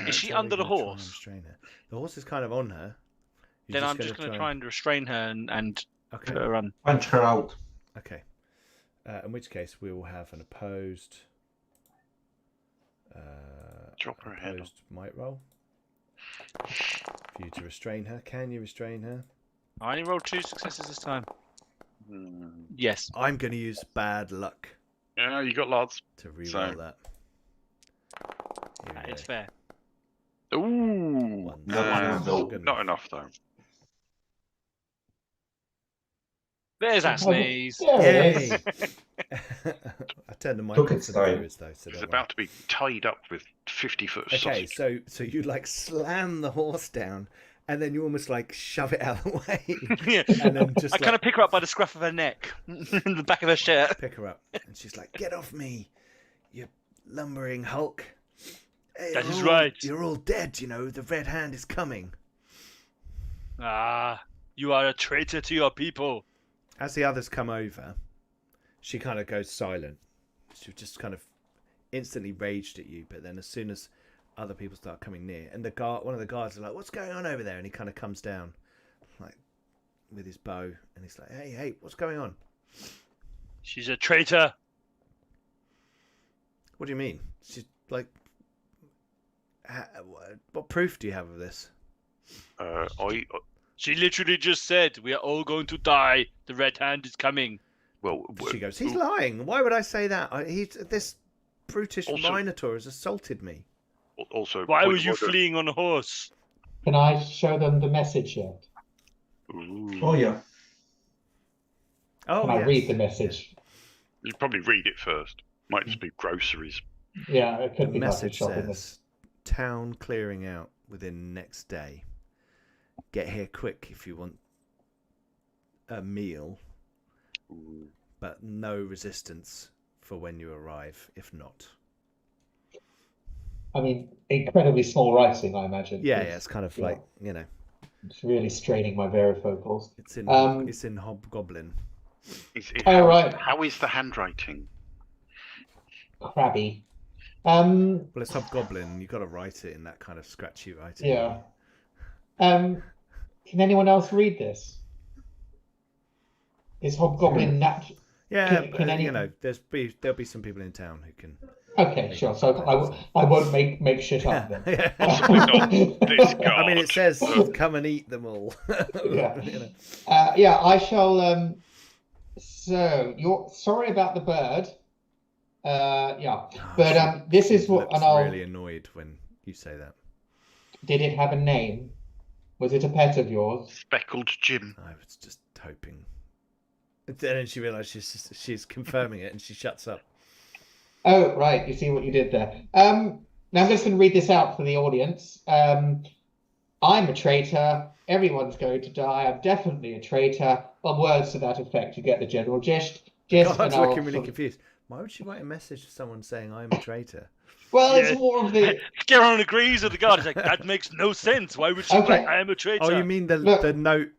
Is she How are we under the gonna try and horse? restrain her? The horse is kind of on her. Then I'm just going to try and restrain her and Okay. put her on. Punch her out. Okay. In which case, we will have an opposed. Drop her head. Opposed might roll. For you to restrain her. Can you restrain her? I only rolled 2 successes this time. Hmm. Yes. I'm going to use bad luck Yeah, you got lots. to reroll So- that. Here we That go. is fair. Ooh. One. No. Not enough, though. There's Asneys. There it is. Yay! I turned the mic Took off its for the time. viewers though, so It's don't about to be tied up with 50-foot worry. sausage. Okay, so you like slam the horse down, and then you almost like shove it out of the way, Yeah. and then just I like, kind of pick her up by the scruff of her neck, the back of her shirt. pick her up, and she's like, "Get off me, you lumbering hulk!" Hey, That you're is all- right. You're all dead. You know the Red Hand is coming. Ah, you are a traitor to your people. As the others come over, she kind of goes silent. She just kind of instantly raged at you, but then as soon as other people start coming near, and one of the guards are like, "What's going on over there?" And he kind of comes down, like with his bow, and he's like, "Hey, what's going on? She's a traitor. What do you mean?" She's like, "What proof do you have of this?" She literally just said, "We are all going to die. The Red Hand is coming." She goes, "He's lying. Why would I say that? This brutish Also- Minotaur has assaulted me." Also, Why point were of you order. fleeing on a horse? Can I show them the message yet? Ooh. Oh yeah. Oh, Can I yes. read the message? You probably read it first. Might just be groceries. Yeah, it The could be like a message shopping says, "Town clearing out within next day. Get here quick if you want a meal, Ooh. but no resistance for when you arrive, if not." I mean, incredibly small writing, I imagine. Yeah, it's kind of yeah. like, you know, It's really straining my varifocals. it's in Um, it's in Hobgoblin. Oh, right. How is the handwriting? Crabby. Well, it's Hobgoblin. You've got to write it in that kind of scratchy writing. Yeah. Can anyone else read this? Is Hobgoblin Yeah, Can but, any- you know, there'll be some people in town who can. Okay, sure. So I won't make shit up then. Yeah. Possibly not this guard. I mean, it says, "Come and eat them all." Yeah. You know. Yeah, I shall. So you're sorry about the bird. Yeah, but this is She what, looks and I'll. really annoyed when you say that. Did it have a name? Was it a pet of yours? Speckled Jim. I was just hoping. And then she realised she's confirming it, and she shuts up. Oh, right. You see what you did there. Now I'm just going to read this out for the audience. I'm a traitor. Everyone's going to die. I'm definitely a traitor. Or words to that effect. You get the general gist. God's and I'll looking really sort of- confused. Why would she write a message to someone saying I'm a traitor? Well, Yeah. it's more of the. Geron agrees with the guard. He's like, that makes no sense. Why would she Okay. write, I am a traitor? Oh, you mean the Look. the note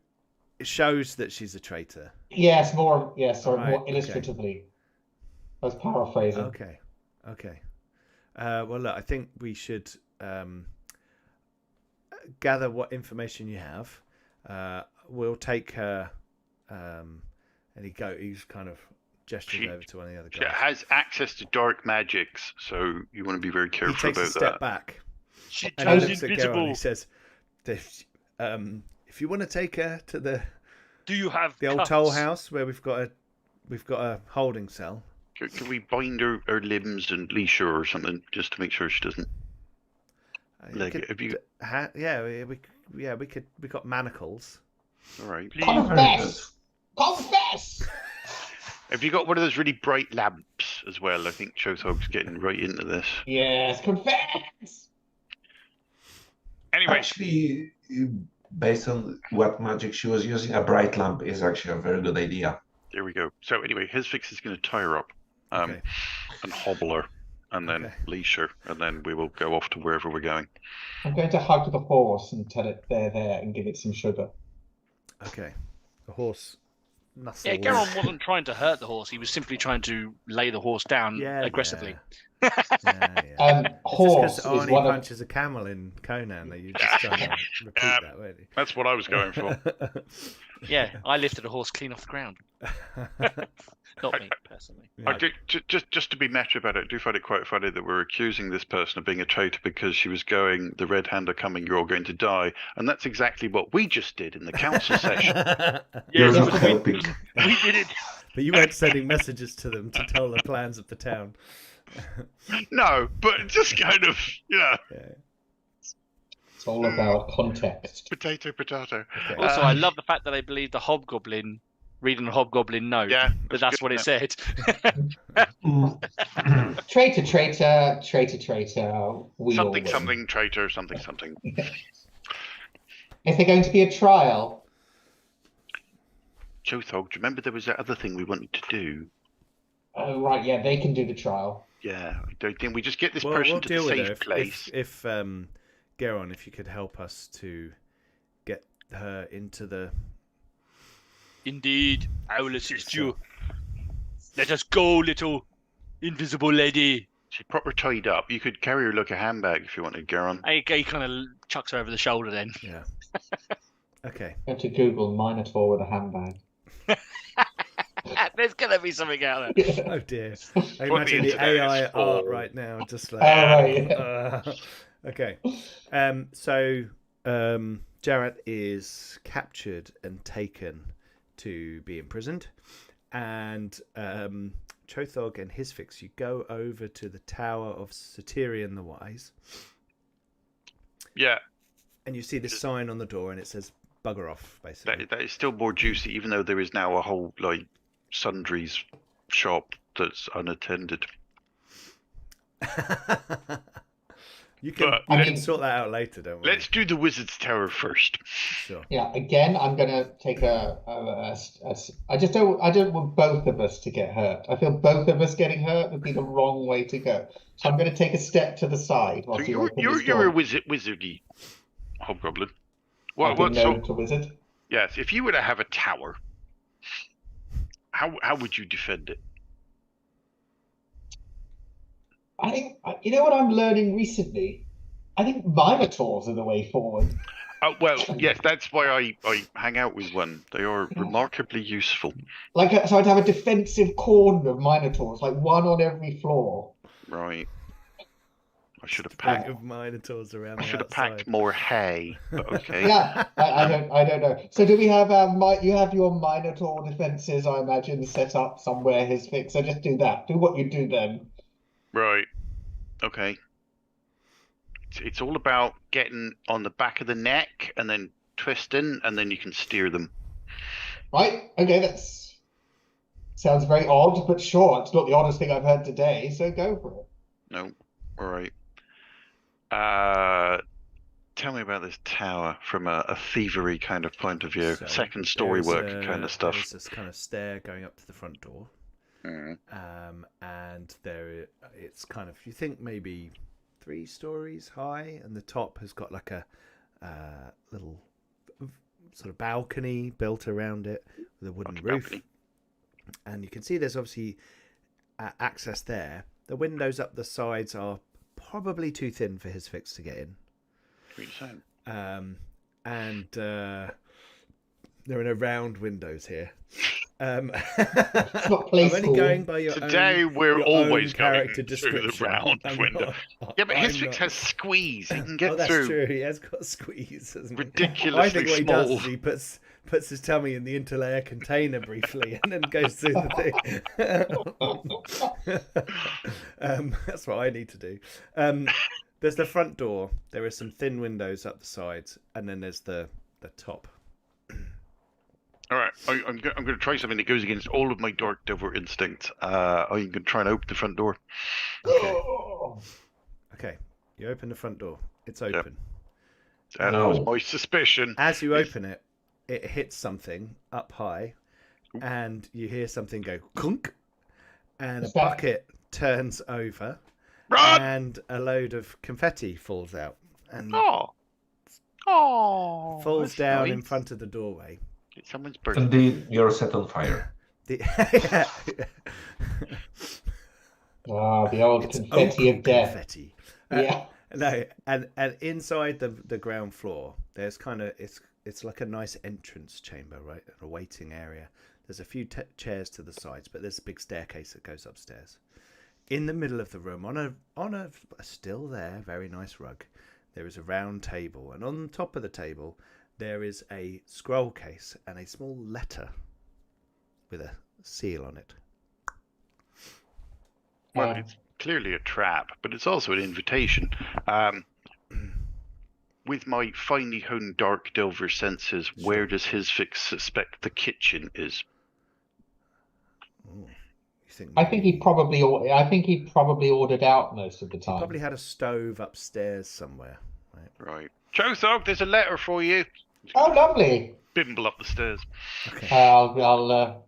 shows that she's a traitor? Yes, more. Yes, or Right, more okay. illustratively. I was paraphrasing. Okay. Well, look, I think we should gather what information you have. We'll take her, and he's kind of gestures over to one of the other She guys. has access to dark magics, so you want to be very He careful takes a about step that. back She and he turns looks at Geralt and invisible. he says, "If you want to take her to the Do you have old cuffs? toll house where we've got a holding cell." Can we bind her limbs and leash her or something, just to make sure she doesn't? Like, have you? We could. We got manacles. All right. Please. Confess! Confess! Have you got one of those really bright lamps as well? I think Chothog's getting right into this. Yes, confess! Anyway, Actually, based on what magic she was using, a bright lamp is actually a very good idea. there we go. So anyway, his fix is going to tie her up, Okay. and hobble her, and then Okay. leash her, and then we will go off to wherever we're going. I'm going to hug the horse and tell it they're there and give it some sugar. Okay. The horse nuzzles. Yeah, Geron wasn't trying to hurt the horse. He was simply trying to lay the horse down aggressively. Yeah. It's Horse just is because Arnie one of. punches a camel in Conan that you just trying to repeat that, weren't you? That's what I was going for. Yeah, I lifted a horse clean off the ground. Not me, personally. Yeah. I do, just to be meta about it, I do find it quite funny that we're accusing this person of being a traitor because she was going, the red hand are coming, you're all going to die. And that's exactly what we just did in the council session. You're Yes, not but helping. we did it. But you weren't sending messages to them to tell the plans of the town. No, but just kind of, Yeah. It's all about context. potato. Okay. Also, I love the fact that they believe the hobgoblin, reading the hobgoblin note, Yeah, that that's what it said. Traitor, traitor, traitor, traitor. We all something, win. something, traitor, something, something. Is there going to be a trial? Chothog, do you remember there was that other thing we wanted to do? Oh, right, yeah, they can do the trial. Yeah, didn't we just get this Well, person we'll to deal the with safe her place? if Geron, if you could help us to get her into the. Indeed, I will assist you. Let us go, little invisible lady. She's proper tied up. You could carry her like a handbag if you wanted, Geron. He kind of chucks her over the shoulder then. Yeah. Okay. Go to Google Minotaur with a handbag. There's going to be something out there. Oh dear. I What the imagine the internet AI is art for. right now, just like. right. Okay. So Jarrett is captured and taken to be imprisoned, and Chothog and his fix, you go over to the tower of Satyrian the Wise, Yeah, and you see this sign on the door, and it says "bugger off," basically. that is still more juicy, even though there is now a whole like sundries shop that's unattended. You can, But you I can mean- sort that out later, don't we? Let's do the wizard's tower first. Sure. Yeah, again, I'm going to take I don't want both of us to get hurt. I feel both of us getting hurt would be the wrong way to go. So I'm going to take a step to the side. So Whilst you open this you're a door. wizardy hobgoblin. I've been known to wizard. Yes, if you were to have a tower, how would you defend it? I think, you know what I'm learning recently? I think Minotaurs are the way forward. Oh, well, yes, that's why I hang out with one. They are remarkably useful. So I'd have a defensive cordon of Minotaurs, like one on every floor. Right. I should have Pack packed. of minotaurs around I the should have outside. packed more hay. But okay. Yeah, I don't know. So do we have you have your Minotaur defenses, I imagine, set up somewhere, his fix. So just do that. Do what you do then. Right. Okay. It's all about getting on the back of the neck and then twisting, and then you can steer them. Right? Okay, that's sounds very odd, but sure, it's not the oddest thing I've heard today, so go for it. No. All right. Tell me about this tower from a thievery kind of point of view. So Second story work there's kind of stuff. There's this kind of stair going up to the front door. And it's kind of, you think maybe 3 stories high, and the top has got like a little sort of balcony built around it with a wooden roof. Balcony. And you can see there's obviously access there. The windows up the sides are probably too thin for his fix to get in. And there are no round windows here. I'm only going by your Today own, we're your always own character going through the description. round I'm window. not- Yeah, but I'm his fix not- has squeeze. He can get that's through. true. He has got squeeze. Hasn't he? Ridiculously I think what he does small. is he puts his tummy in the interlayer container briefly and then goes through the thing. That's what I need to do. There's the front door. There are some thin windows up the sides, and then there's the top. All right, I'm going to try something that goes against all of my Dark Delver instincts. I'm going to try and open the front door. Okay. You open the front door. It's open. That was my suspicion. As you open it, it hits something up high, and you hear something go clunk, and a bucket turns over, Run! and a load of confetti falls out and Oh, falls down in nice. front of the doorway. It's someone's birthday. Indeed, you're set on fire. The The old It's confetti open of death. confetti. Yeah. No, and inside the ground floor, there's kind of it's like a nice entrance chamber, right? A waiting area. There's a few chairs to the sides, but there's a big staircase that goes upstairs. In the middle of the room, on a still there, very nice rug, there is a round table, and on top of the table there is a scroll case and a small letter with a seal on it. Well, it's clearly a trap, but it's also an invitation. With my finely honed Dark Delver senses, where does his fix suspect the kitchen is? Ooh, you think I think he probably ordered out most of the time. probably had a stove upstairs somewhere. Right. Chothog, there's a letter for you. Oh, lovely. Bimble up the stairs. Okay. I'll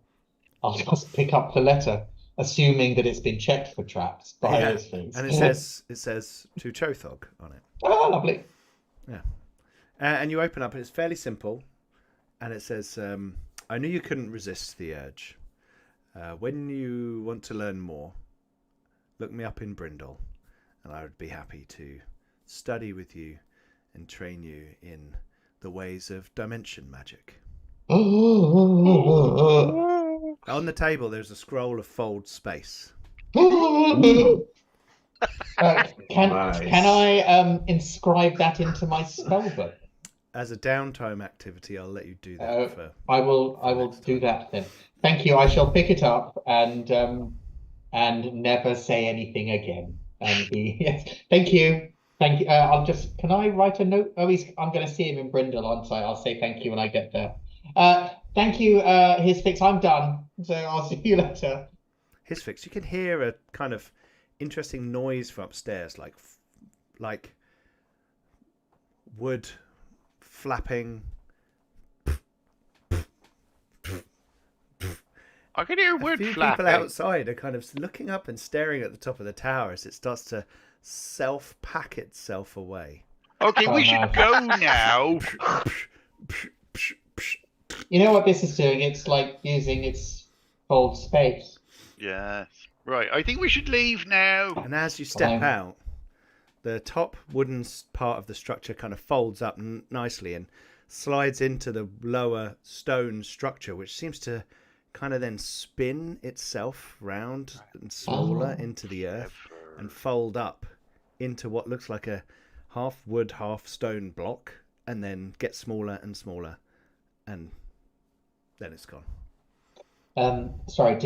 just pick up the letter, assuming that it's been checked for traps by Yeah, those things. And it says to Chothog on it. Oh, lovely. Yeah. And you open up, and it's fairly simple. And it says, I knew you couldn't resist the urge. When you want to learn more, look me up in Brindle, and I would be happy to study with you and train you in the ways of dimension magic. On the table, there's a scroll of fold space. Can Nice. I inscribe that into my spellbook? As a downtime activity, I'll let you do that for. I will do that then. Thank you. I shall pick it up and never say anything again. Yes. Thank you. Thank you. Can I write a note? I'm going to see him in Brindle on site. I'll say thank you when I get there. Thank you, his fix. I'm done. So I'll see you later. His fix. You can hear a kind of interesting noise from upstairs, like wood flapping. I can hear A wood few flapping. people outside are kind of looking up and staring at the top of the tower as it starts to self-pack itself away. Okay, we should go now. You know what this is doing? It's like using its fold space. Yes. Right, I think we should leave now. And as you step Fine. out, the top wooden part of the structure kind of folds up nicely and slides into the lower stone structure, which seems to kind of then spin itself round and smaller into the earth and fold up into what looks like a half wood, half stone block, and then get smaller and smaller, and then it's gone. Sorry, has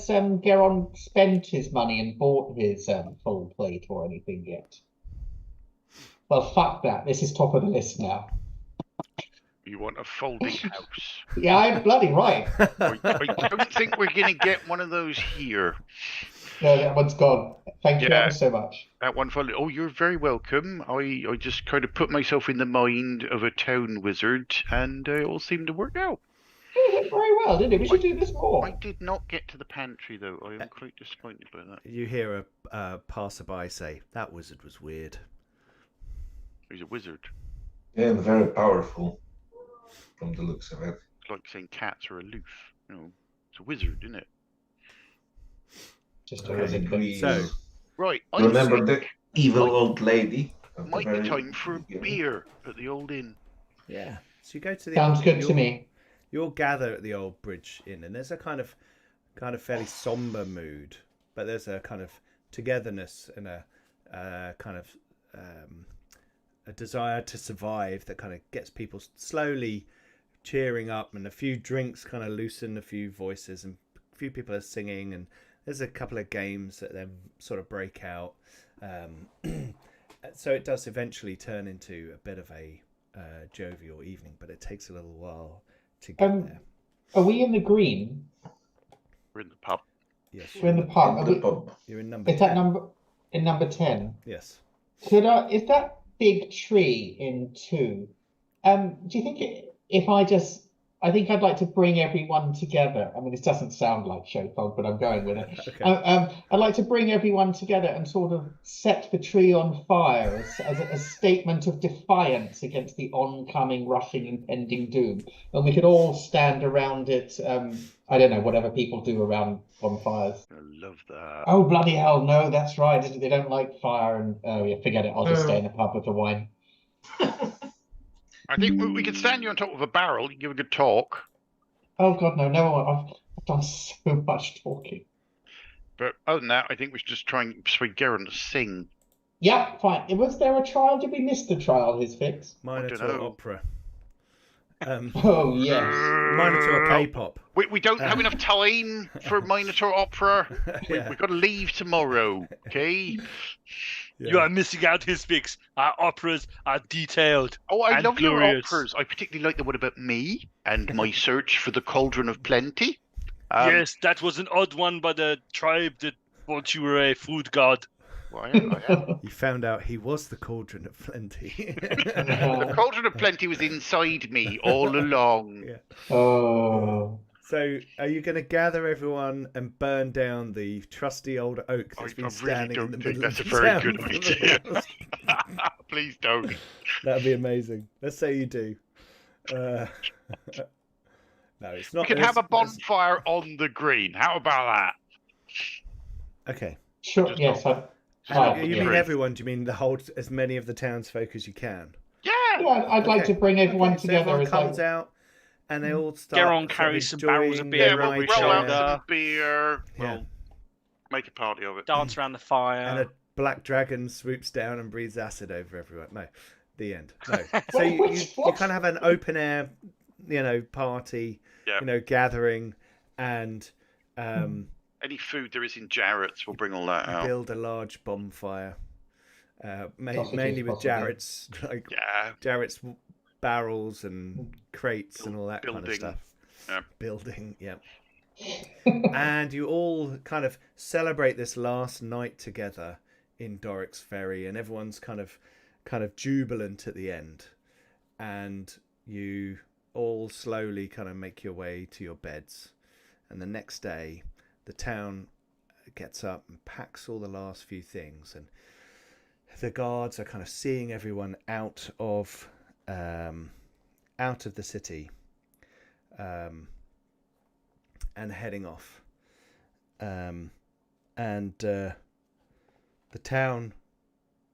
Geron spent his money and bought his full plate or anything yet? Well, fuck that. This is top of the list now. You want a folding house? Yeah, I'm bloody right. I don't think we're going to get one of those here. No, that one's gone. Thank you Yeah. ever so much. That one folded. Oh, you're very welcome. I just kind of put myself in the mind of a town wizard, and it all seemed to work out. very well, didn't it? We should do this more. I did not get to the pantry though. I am quite disappointed by that. You hear a passerby say, "That wizard was weird." He's a wizard. Yeah, and very powerful from the looks of it. It's like saying cats are aloof. You know, it's a wizard, isn't it? Just Okay. a wizard. Agrees. So- Right. I Remember think the evil old lady? At the might very be time for a beginning? beer at the old inn. Yeah. So you go to the. Sounds good to me. You all gather at the old bridge inn, and there's a kind of fairly somber mood, but there's a kind of togetherness and a kind of a desire to survive that kind of gets people slowly cheering up, and a few drinks kind of loosen a few voices, and a few people are singing, and there's a couple of games that then sort of break out. So it does eventually turn into a bit of a jovial evening, but it takes a little while to get there. Are we in the green? We're in the pub. Yes, We're in the pub. Are In the we- pub. you're in number Is that 10. number 10? Yes. Is that big tree in 2? Do you think I think I'd like to bring everyone together. I mean, this doesn't sound like Showfog, but I'm going with it. Okay. I'd like to bring everyone together and sort of set the tree on fire as a statement of defiance against the oncoming, rushing, impending doom. And we could all stand around it. I don't know, whatever people do around bonfires. I love that. Oh, bloody hell, no, that's right. They don't like fire. And oh, yeah, forget it. I'll just stay in the pub with the wine. I think we could stand you on top of a barrel, give a good talk. Oh, God, no, I've done so much talking. But other than that, I think we should just try and persuade Garen to sing. Yeah, fine. Was there a trial? Did we miss the trial, his fix? Minotaur dunno. opera. Oh, yes. Minotaur K-pop. We don't have enough time for Minotaur opera. Yeah. We've got to leave tomorrow, okay? You are missing out, his fix. Our operas are detailed. Oh, I And love your glorious. operas. I particularly like the one about me and my search for the Cauldron of Plenty. Yes, that was an odd one by the tribe that thought you were a food god. Well, I am. You found out he was the Cauldron of Plenty. The Cauldron of Plenty was inside me all along. Yeah. Oh. So, are you going to gather everyone and burn down the trusty old oak that's been I really standing in the don't think middle that's of a the very town good for idea. the last- Please don't. That'd be amazing. Let's say you do. No, it's not. We can have a it's- bonfire on the green. How about Okay. Sure, Just yes. not- You Yeah. mean everyone? Do you mean the whole, as many of the townsfolk as you can? that? Yeah. Yeah, I'd like Okay. to bring everyone So together everyone as comes like, out, and they all start. Garon sort of carries some barrels of enjoying beer their Yeah, over we'll his roll out shoulder. some beer. Yeah. We'll make a party of it. Dance around the fire. And a black dragon swoops down and breathes acid over everyone. No, the end. No. So Wait, you what? kind of have an open air, party, Yeah. gathering, and Any food there is in Jarrett's, we'll bring all that out. build a large bonfire. Sausages, Mainly with possibly. Jarrett's Yeah. Jarrett's barrels and crates and all that kind of Building. stuff. Yeah. Building, yeah. And you all kind of celebrate this last night together in Doric's Ferry, and everyone's kind of jubilant at the end. And you all slowly kind of make your way to your beds. And the next day, the town gets up and packs all the last few things, and the guards are kind of seeing everyone out of the city, and heading off. The town,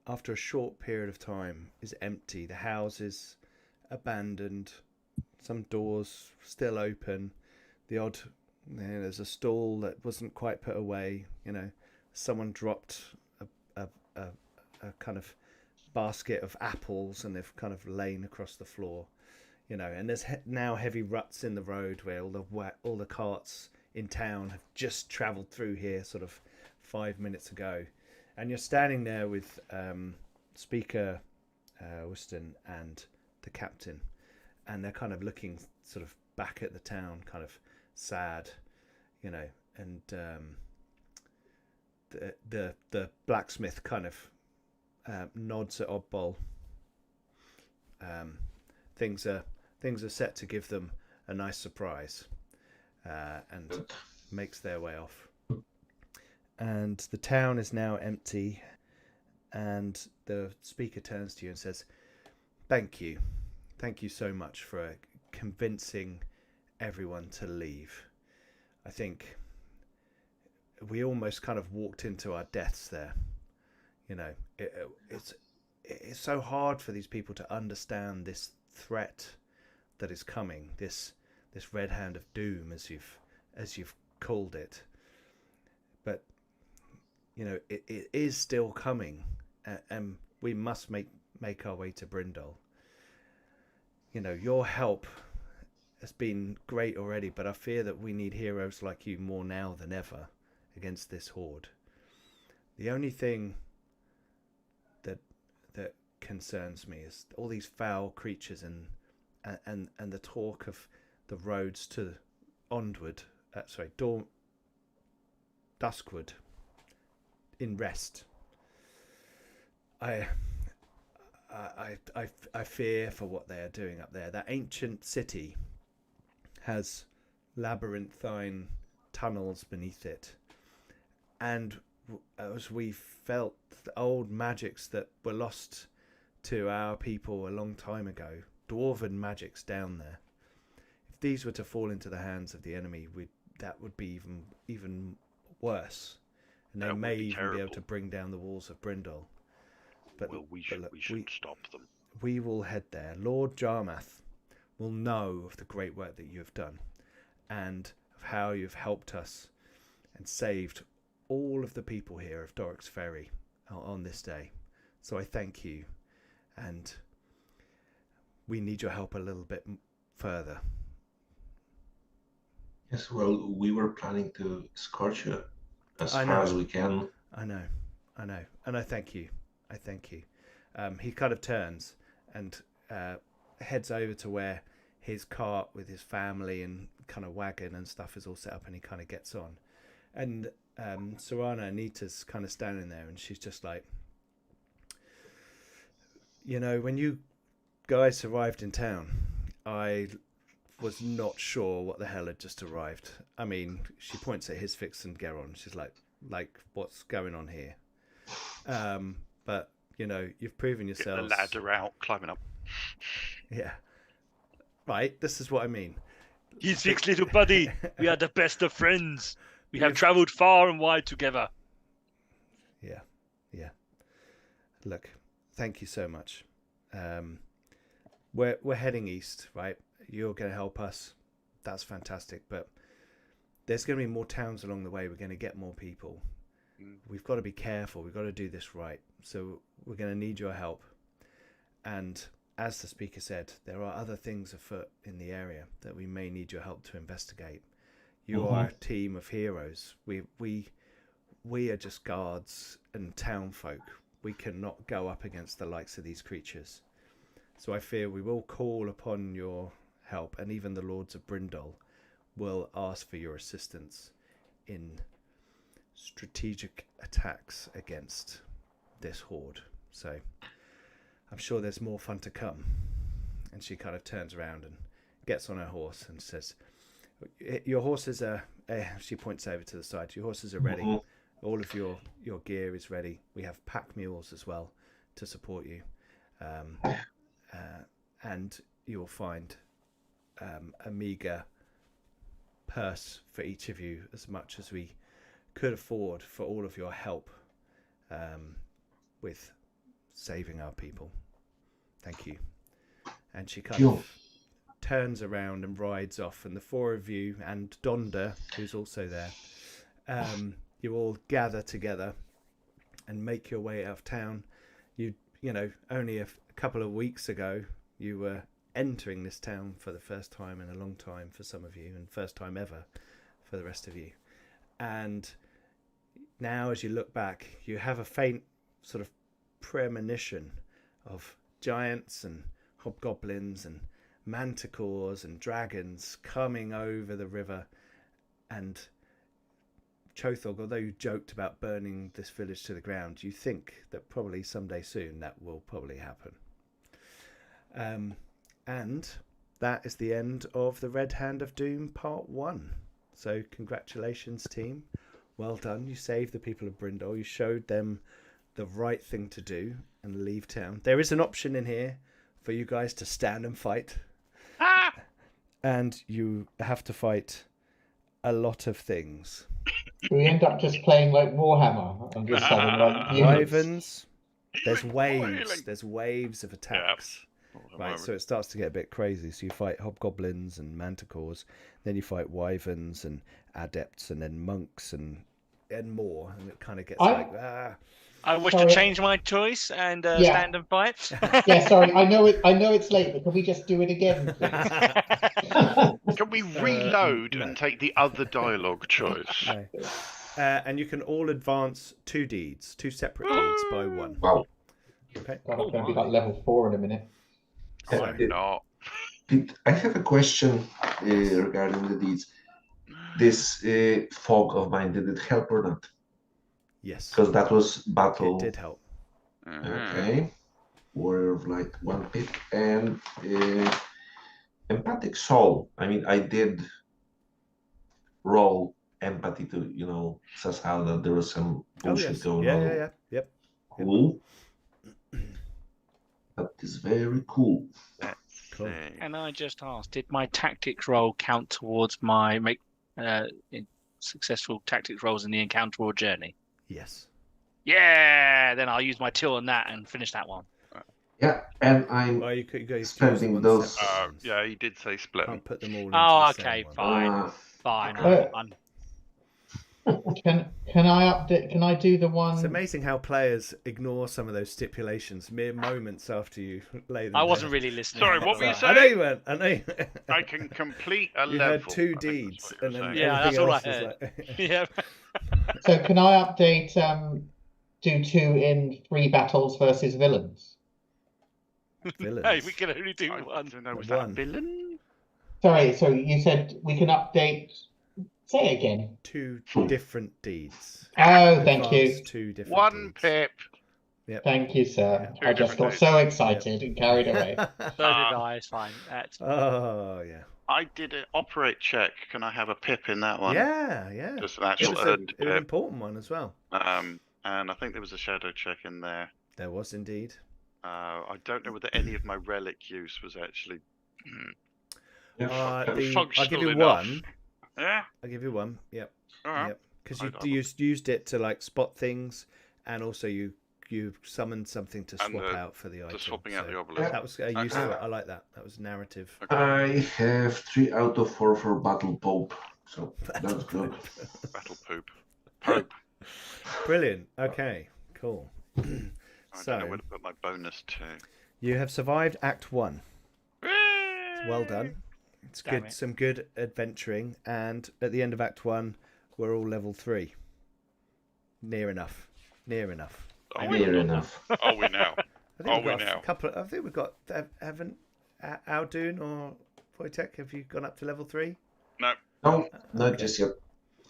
after a short period of time, is empty. The houses abandoned, some doors still open. The odd, there's a stall that wasn't quite put away. Someone dropped a kind of basket of apples, and they've kind of lain across the floor, and there's now heavy ruts in the road where all the carts in town have just travelled through here sort of 5 minutes ago, and you're standing there with Speaker Whiston and the captain, and they're kind of looking sort of back at the town, kind of sad, and the blacksmith kind of nods at Oddball. Things are set to give them a nice surprise. and makes their way off. And the town is now empty, and the speaker turns to you and says, thank you so much for convincing everyone to leave. I think we almost kind of walked into our deaths there. You know, it's so hard for these people to understand this threat that is coming, this red hand of doom, as you've called it. But you know, it is still coming, and we must make our way to Brindle. You know, your help has been great already, but I fear that we need heroes like you more now than ever against this horde. The only thing that concerns me is all these foul creatures and the talk of the roads to Duskwood in rest. I fear for what they are doing up there. That ancient city has labyrinthine tunnels beneath it, and as we felt the old magics that were lost to our people a long time ago, dwarven magics down there. If these were to fall into the hands of the enemy, that would be even worse, and they may even be able to bring down the walls of Brindle. But we should stop them. We will head there. Lord Jarmath will know of the great work that you have done, and of how you've helped us and saved all of the people here of Doric's Ferry on this day. So I thank you, and we need your help a little bit further. Yes, well, we were planning to escort you as far as we can. I know, and I thank you. He kind of turns and heads over to where his cart with his family and kind of wagon and stuff is all set up, and he kind of gets on. And Sorana Anita's kind of standing there, and she's just like, you know, when you guys arrived in town, I was not sure what the hell had just arrived. I mean, she points at his fix and Geron. She's like, what's going on here? But you know, you've proven yourselves. Get the ladder out, climbing up. Yeah. Right. This is what I mean. He's fixed, little buddy. We are the best of friends. We have travelled far and wide together. Yeah. Look, thank you so much. We're heading east, right? You're going to help us. That's fantastic. But there's going to be more towns along the way. We're going to get more people. We've got to be careful. We've got to do this right. So we're going to need your help. And as the speaker said, there are other things afoot in the area that we may need your help to investigate. You are a team of heroes. We are just guards and town folk. We cannot go up against the likes of these creatures. So I fear we will call upon your help, and even the Lords of Brindle will ask for your assistance in strategic attacks against this horde. So I'm sure there's more fun to come. And she kind of turns around and gets on her horse and says, your horses are, she points over to the side, your horses are ready. All of your gear is ready. We have pack mules as well to support you. And you'll find a meager purse for each of you, as much as we could afford for all of your help with saving our people. Thank you. And she kind of turns around and rides off, and the four of you and Donda, who's also there, you all gather together and make your way out of town. You know, only a couple of weeks ago, you were entering this town for the first time in a long time for some of you, and first time ever for the rest of you. And now, as you look back, you have a faint sort of premonition of giants and hobgoblins and manticores and dragons coming over the river. And Chothog, although you joked about burning this village to the ground, you think that probably someday soon that will probably happen. And that is the end of the Red Hand of Doom Part 1. So congratulations, team. Well done. You saved the people of Brindle. You showed them the right thing to do and leave town. There is an option in here for you guys to stand and fight. Ah! And you have to fight a lot of things. We end up just playing like Warhammer and just having like units. Wyverns. There's Healing, waves. healing. There's waves of attacks. Right, so it starts to get a bit crazy. So you fight hobgoblins and manticores, then you fight wyverns and adepts, and then monks and more, and it kind of gets I wish Sorry. to change my choice and Yeah. stand and fight. Yeah, sorry, I know it's late, but can we just do it again, please? Can we reload no. and take the other dialogue choice? No. And you can all advance 2 deeds, 2 separate deeds by 1. Wow. Okay. God, I'm going to be like level 4 in a minute. I'm not. I have a question regarding the deeds. This fog of mine, did it help or not? Yes. Because that was battle. It did help. Okay. Warrior of Light, 1 pick. And Empathic Soul. I mean, I did roll empathy to, suss out that there was some bullshit going on. Yeah. Yep. Cool. That is very cool. Cool. And I just asked, did my tactics roll count towards my successful tactics rolls in the encounter or journey? Yes. Yeah, then I'll use my 2 on that and finish that one. Yeah, and I'm Well, you could go spending those. Yeah, he did say split. Can't put them all into Oh, the okay, same one. fine. Fine. Can I update? Can I do the one? It's amazing how players ignore some of those stipulations mere moments after you lay them I down. wasn't really listening. Sorry, what were you I saying? know you weren't. I know you I can complete a You level. had 2 I think deeds, that's what and you were then saying. Yeah, everything that's all I else is like... Yeah. So can I update? Do 2 in 3 battles versus villains. Villains. Hey, we can only do I one. don't know, was One. that a villain? Sorry, so you said we can update. Say it again. 2 different deeds. Oh, thank you. Advance 2 different 1 deeds. pip. Yep. Thank you, sir. Yeah. I just got 2 so excited and carried away. So did I. It's fine. That's Oh, yeah. I did an operate check. Can I have a pip in that one? Yeah. Just an It actual was earned an pip. important one as well. And I think there was a shadow check in there. There was indeed. I don't know whether any of my relic use was actually. I'll give you Functional enough. 1. Yeah. I'll give you 1. Yep. All right. Yep. Because I you used it to like spot things, and also you summoned something to And swap out for the item. Just swapping out so the obelisk. that was useful. I like that. That was narrative. Okay. I have 3 out of 4 for Battle Pope, so that's good. Battle poop. Pope. Brilliant. Okay. Cool. I don't know where to put my bonus to. You have survived Act 1. Well done. It's Damn good. it. Some good adventuring, and at the end of Act 1, we're all level 3. Near enough. Near enough. Are we now? I think we've got haven't Aldun or Wojtek, have you gone up to level 3? No. No, not Okay. just yet.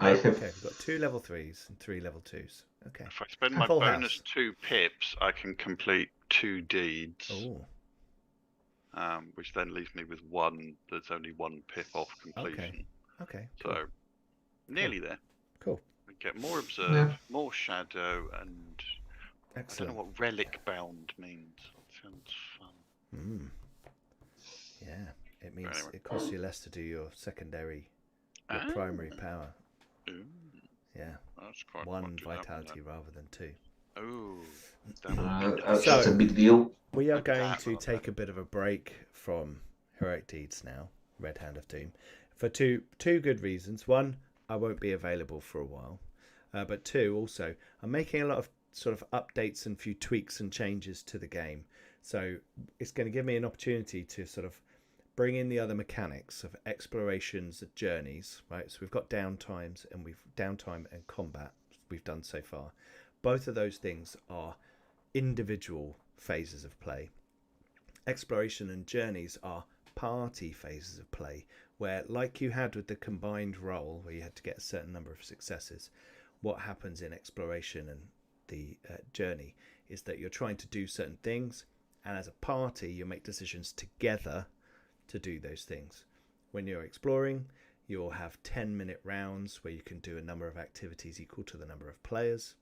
I have. Okay, we've got 2 level 3s and 3 level 2s. Okay. If I spend my Full bonus house. 2 pips, I can complete 2 deeds. Oh. Which then leaves me with 1 that's only 1 pip off completion. Okay. So, nearly there. Cool. We get more observe, Yeah. more shadow, and Excellent. I don't know what relic bound means. That sounds fun. Yeah. It means Anyway. it costs you less to do your secondary, your Ah. primary power. Ooh, Yeah. that's quite 1 quite vitality rather than 2. Oh, that would be So- That's a big deal. We are Look at going that, to well take a bit of a break from Heroic Deeds now, Red Hand of Doom, for two good reasons. 1, I won't be available for a while, but 2, also, I'm making a lot of sort of updates and few tweaks and changes to the game. So it's going to give me an opportunity to sort of bring in the other mechanics of explorations and journeys, right? So we've got downtime and combat we've done so far. Both of those things are individual phases of play. Exploration and journeys are party phases of play, where, like you had with the combined roll, where you had to get a certain number of successes, what happens in exploration and the journey is that you're trying to do certain things, and as a party you make decisions together to do those things. When you're exploring, You'll have 10-minute rounds where you can do a number of activities equal to the number of players.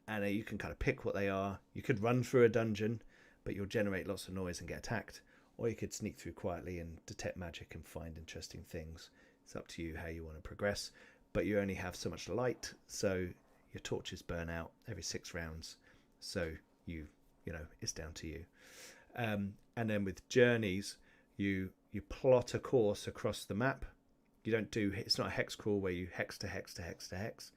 And you can kind of pick what they are. You could run through a dungeon, but you'll generate lots of noise and get attacked. Or you could sneak through quietly and detect magic and find interesting things. It's up to you how you want to progress. But you only have so much light, so your torches burn out every 6 rounds. So you know, it's down to you. And then with journeys, you plot a course across the map. You don't do, it's not a hex crawl where you hex to hex to hex to hex.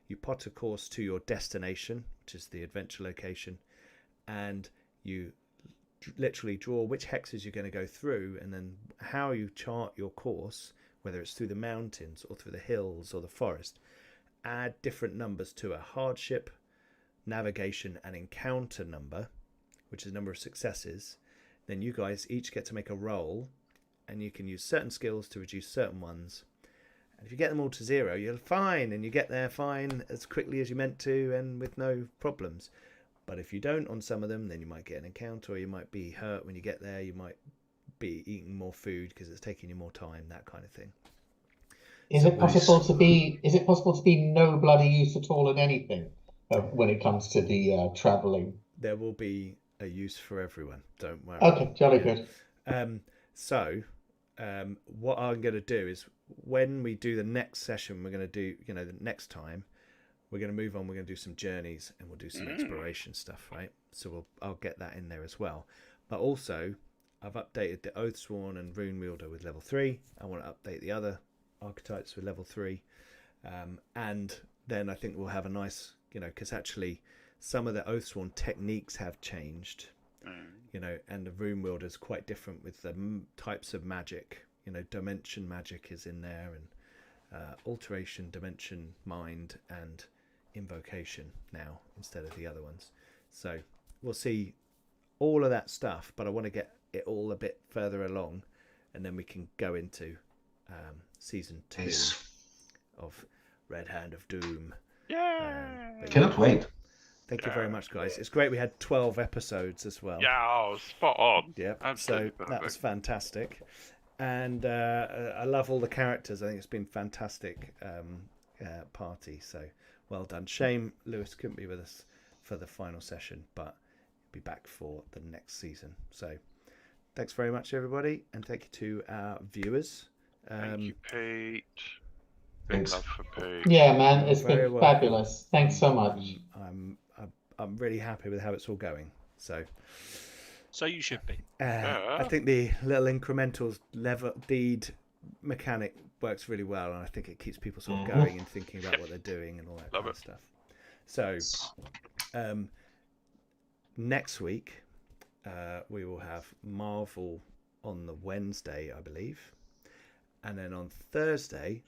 You plot a course to your destination, which is the adventure location, and you literally draw which hexes you're going to go through, and then how you chart your course, whether it's through the mountains or through the hills or the forest. Add different numbers to a hardship, navigation, and encounter number, which is the number of successes. Then you guys each get to make a roll, and you can use certain skills to reduce certain ones. And if you get them all to 0, you're fine, and you get there fine as quickly as you meant to and with no problems. But if you don't on some of them, then you might get an encounter, or you might be hurt when you get there. You might be eating more food because it's taking you more time, that kind of thing. Is it possible to be no bloody use at all in anything when it comes to the travelling? There will be a use for everyone. Don't worry. Okay, jolly good. What I'm going to do is when we do the next session, we're going to do, the next time, we're going to move on. We're going to do some journeys and we'll do some exploration stuff, right? So I'll get that in there as well. But also, I've updated the Oathsworn and Rune Wielder with level 3. I want to update the other archetypes with level 3. And then I think we'll have a nice, because actually some of the Oathsworn techniques have changed. And the Rune Wielder is quite different with the types of magic. Dimension magic is in there, and alteration, dimension, mind, and invocation now instead of the other ones. So we'll see all of that stuff, but I want to get it all a bit further along, and then we can go into season 2 of Red Hand of Doom. Yeah, Cannot wait. Thank you very much, guys. It's great we had 12 episodes as well. Yeah, spot on. Yeah, absolutely. So that was fantastic. And I love all the characters. I think it's been fantastic party. So well done. Shame Lewis couldn't be with us for the final session, but he'll be back for the next season. So thanks very much, everybody. And thank you to our viewers. Thank you, Pete. Thanks. Love for Pete. Yeah, man, it's Very been welcome. fabulous. Thanks so much. I'm really happy with how it's all going. So you should be. I think the little incrementals level deed mechanic works really well, and I think it keeps people sort of going and thinking about what they're doing and all that kind of stuff. So next week we will have Marvel on the Wednesday, I believe, and then on Thursday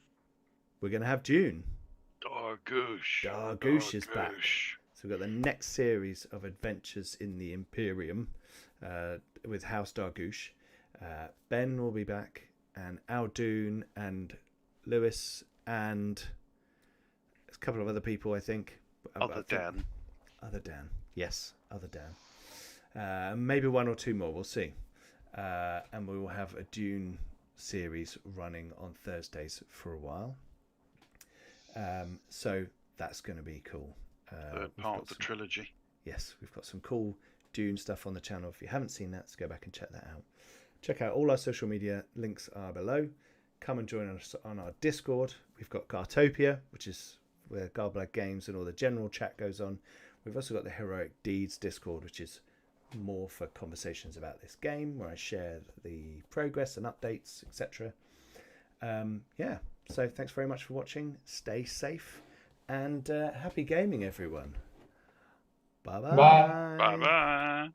we're going to have Dune. Dargoosh is back. So we've got the next series of adventures in the Imperium with House Dargoosh. Ben will be back, and Aldoon and Lewis and a couple of other people, I think. Other Dan. Yes, other Dan. Maybe one or two more, we'll see. And we will have a Dune series running on Thursdays for a while. So that's going to be cool. Part of the trilogy. Yes, we've got some cool Dune stuff on the channel. If you haven't seen that, go back and check that out. Check out all our social media. Links are below. Come and join us on our Discord. We've got Gartopia, which is where Garblag Games and all the general chat goes on. We've also got the Heroic Deeds Discord, which is more for conversations about this game, where I share the progress and updates, etc. So thanks very much for watching. Stay safe. And happy gaming, everyone. Bye-bye. Bye. Bye-bye.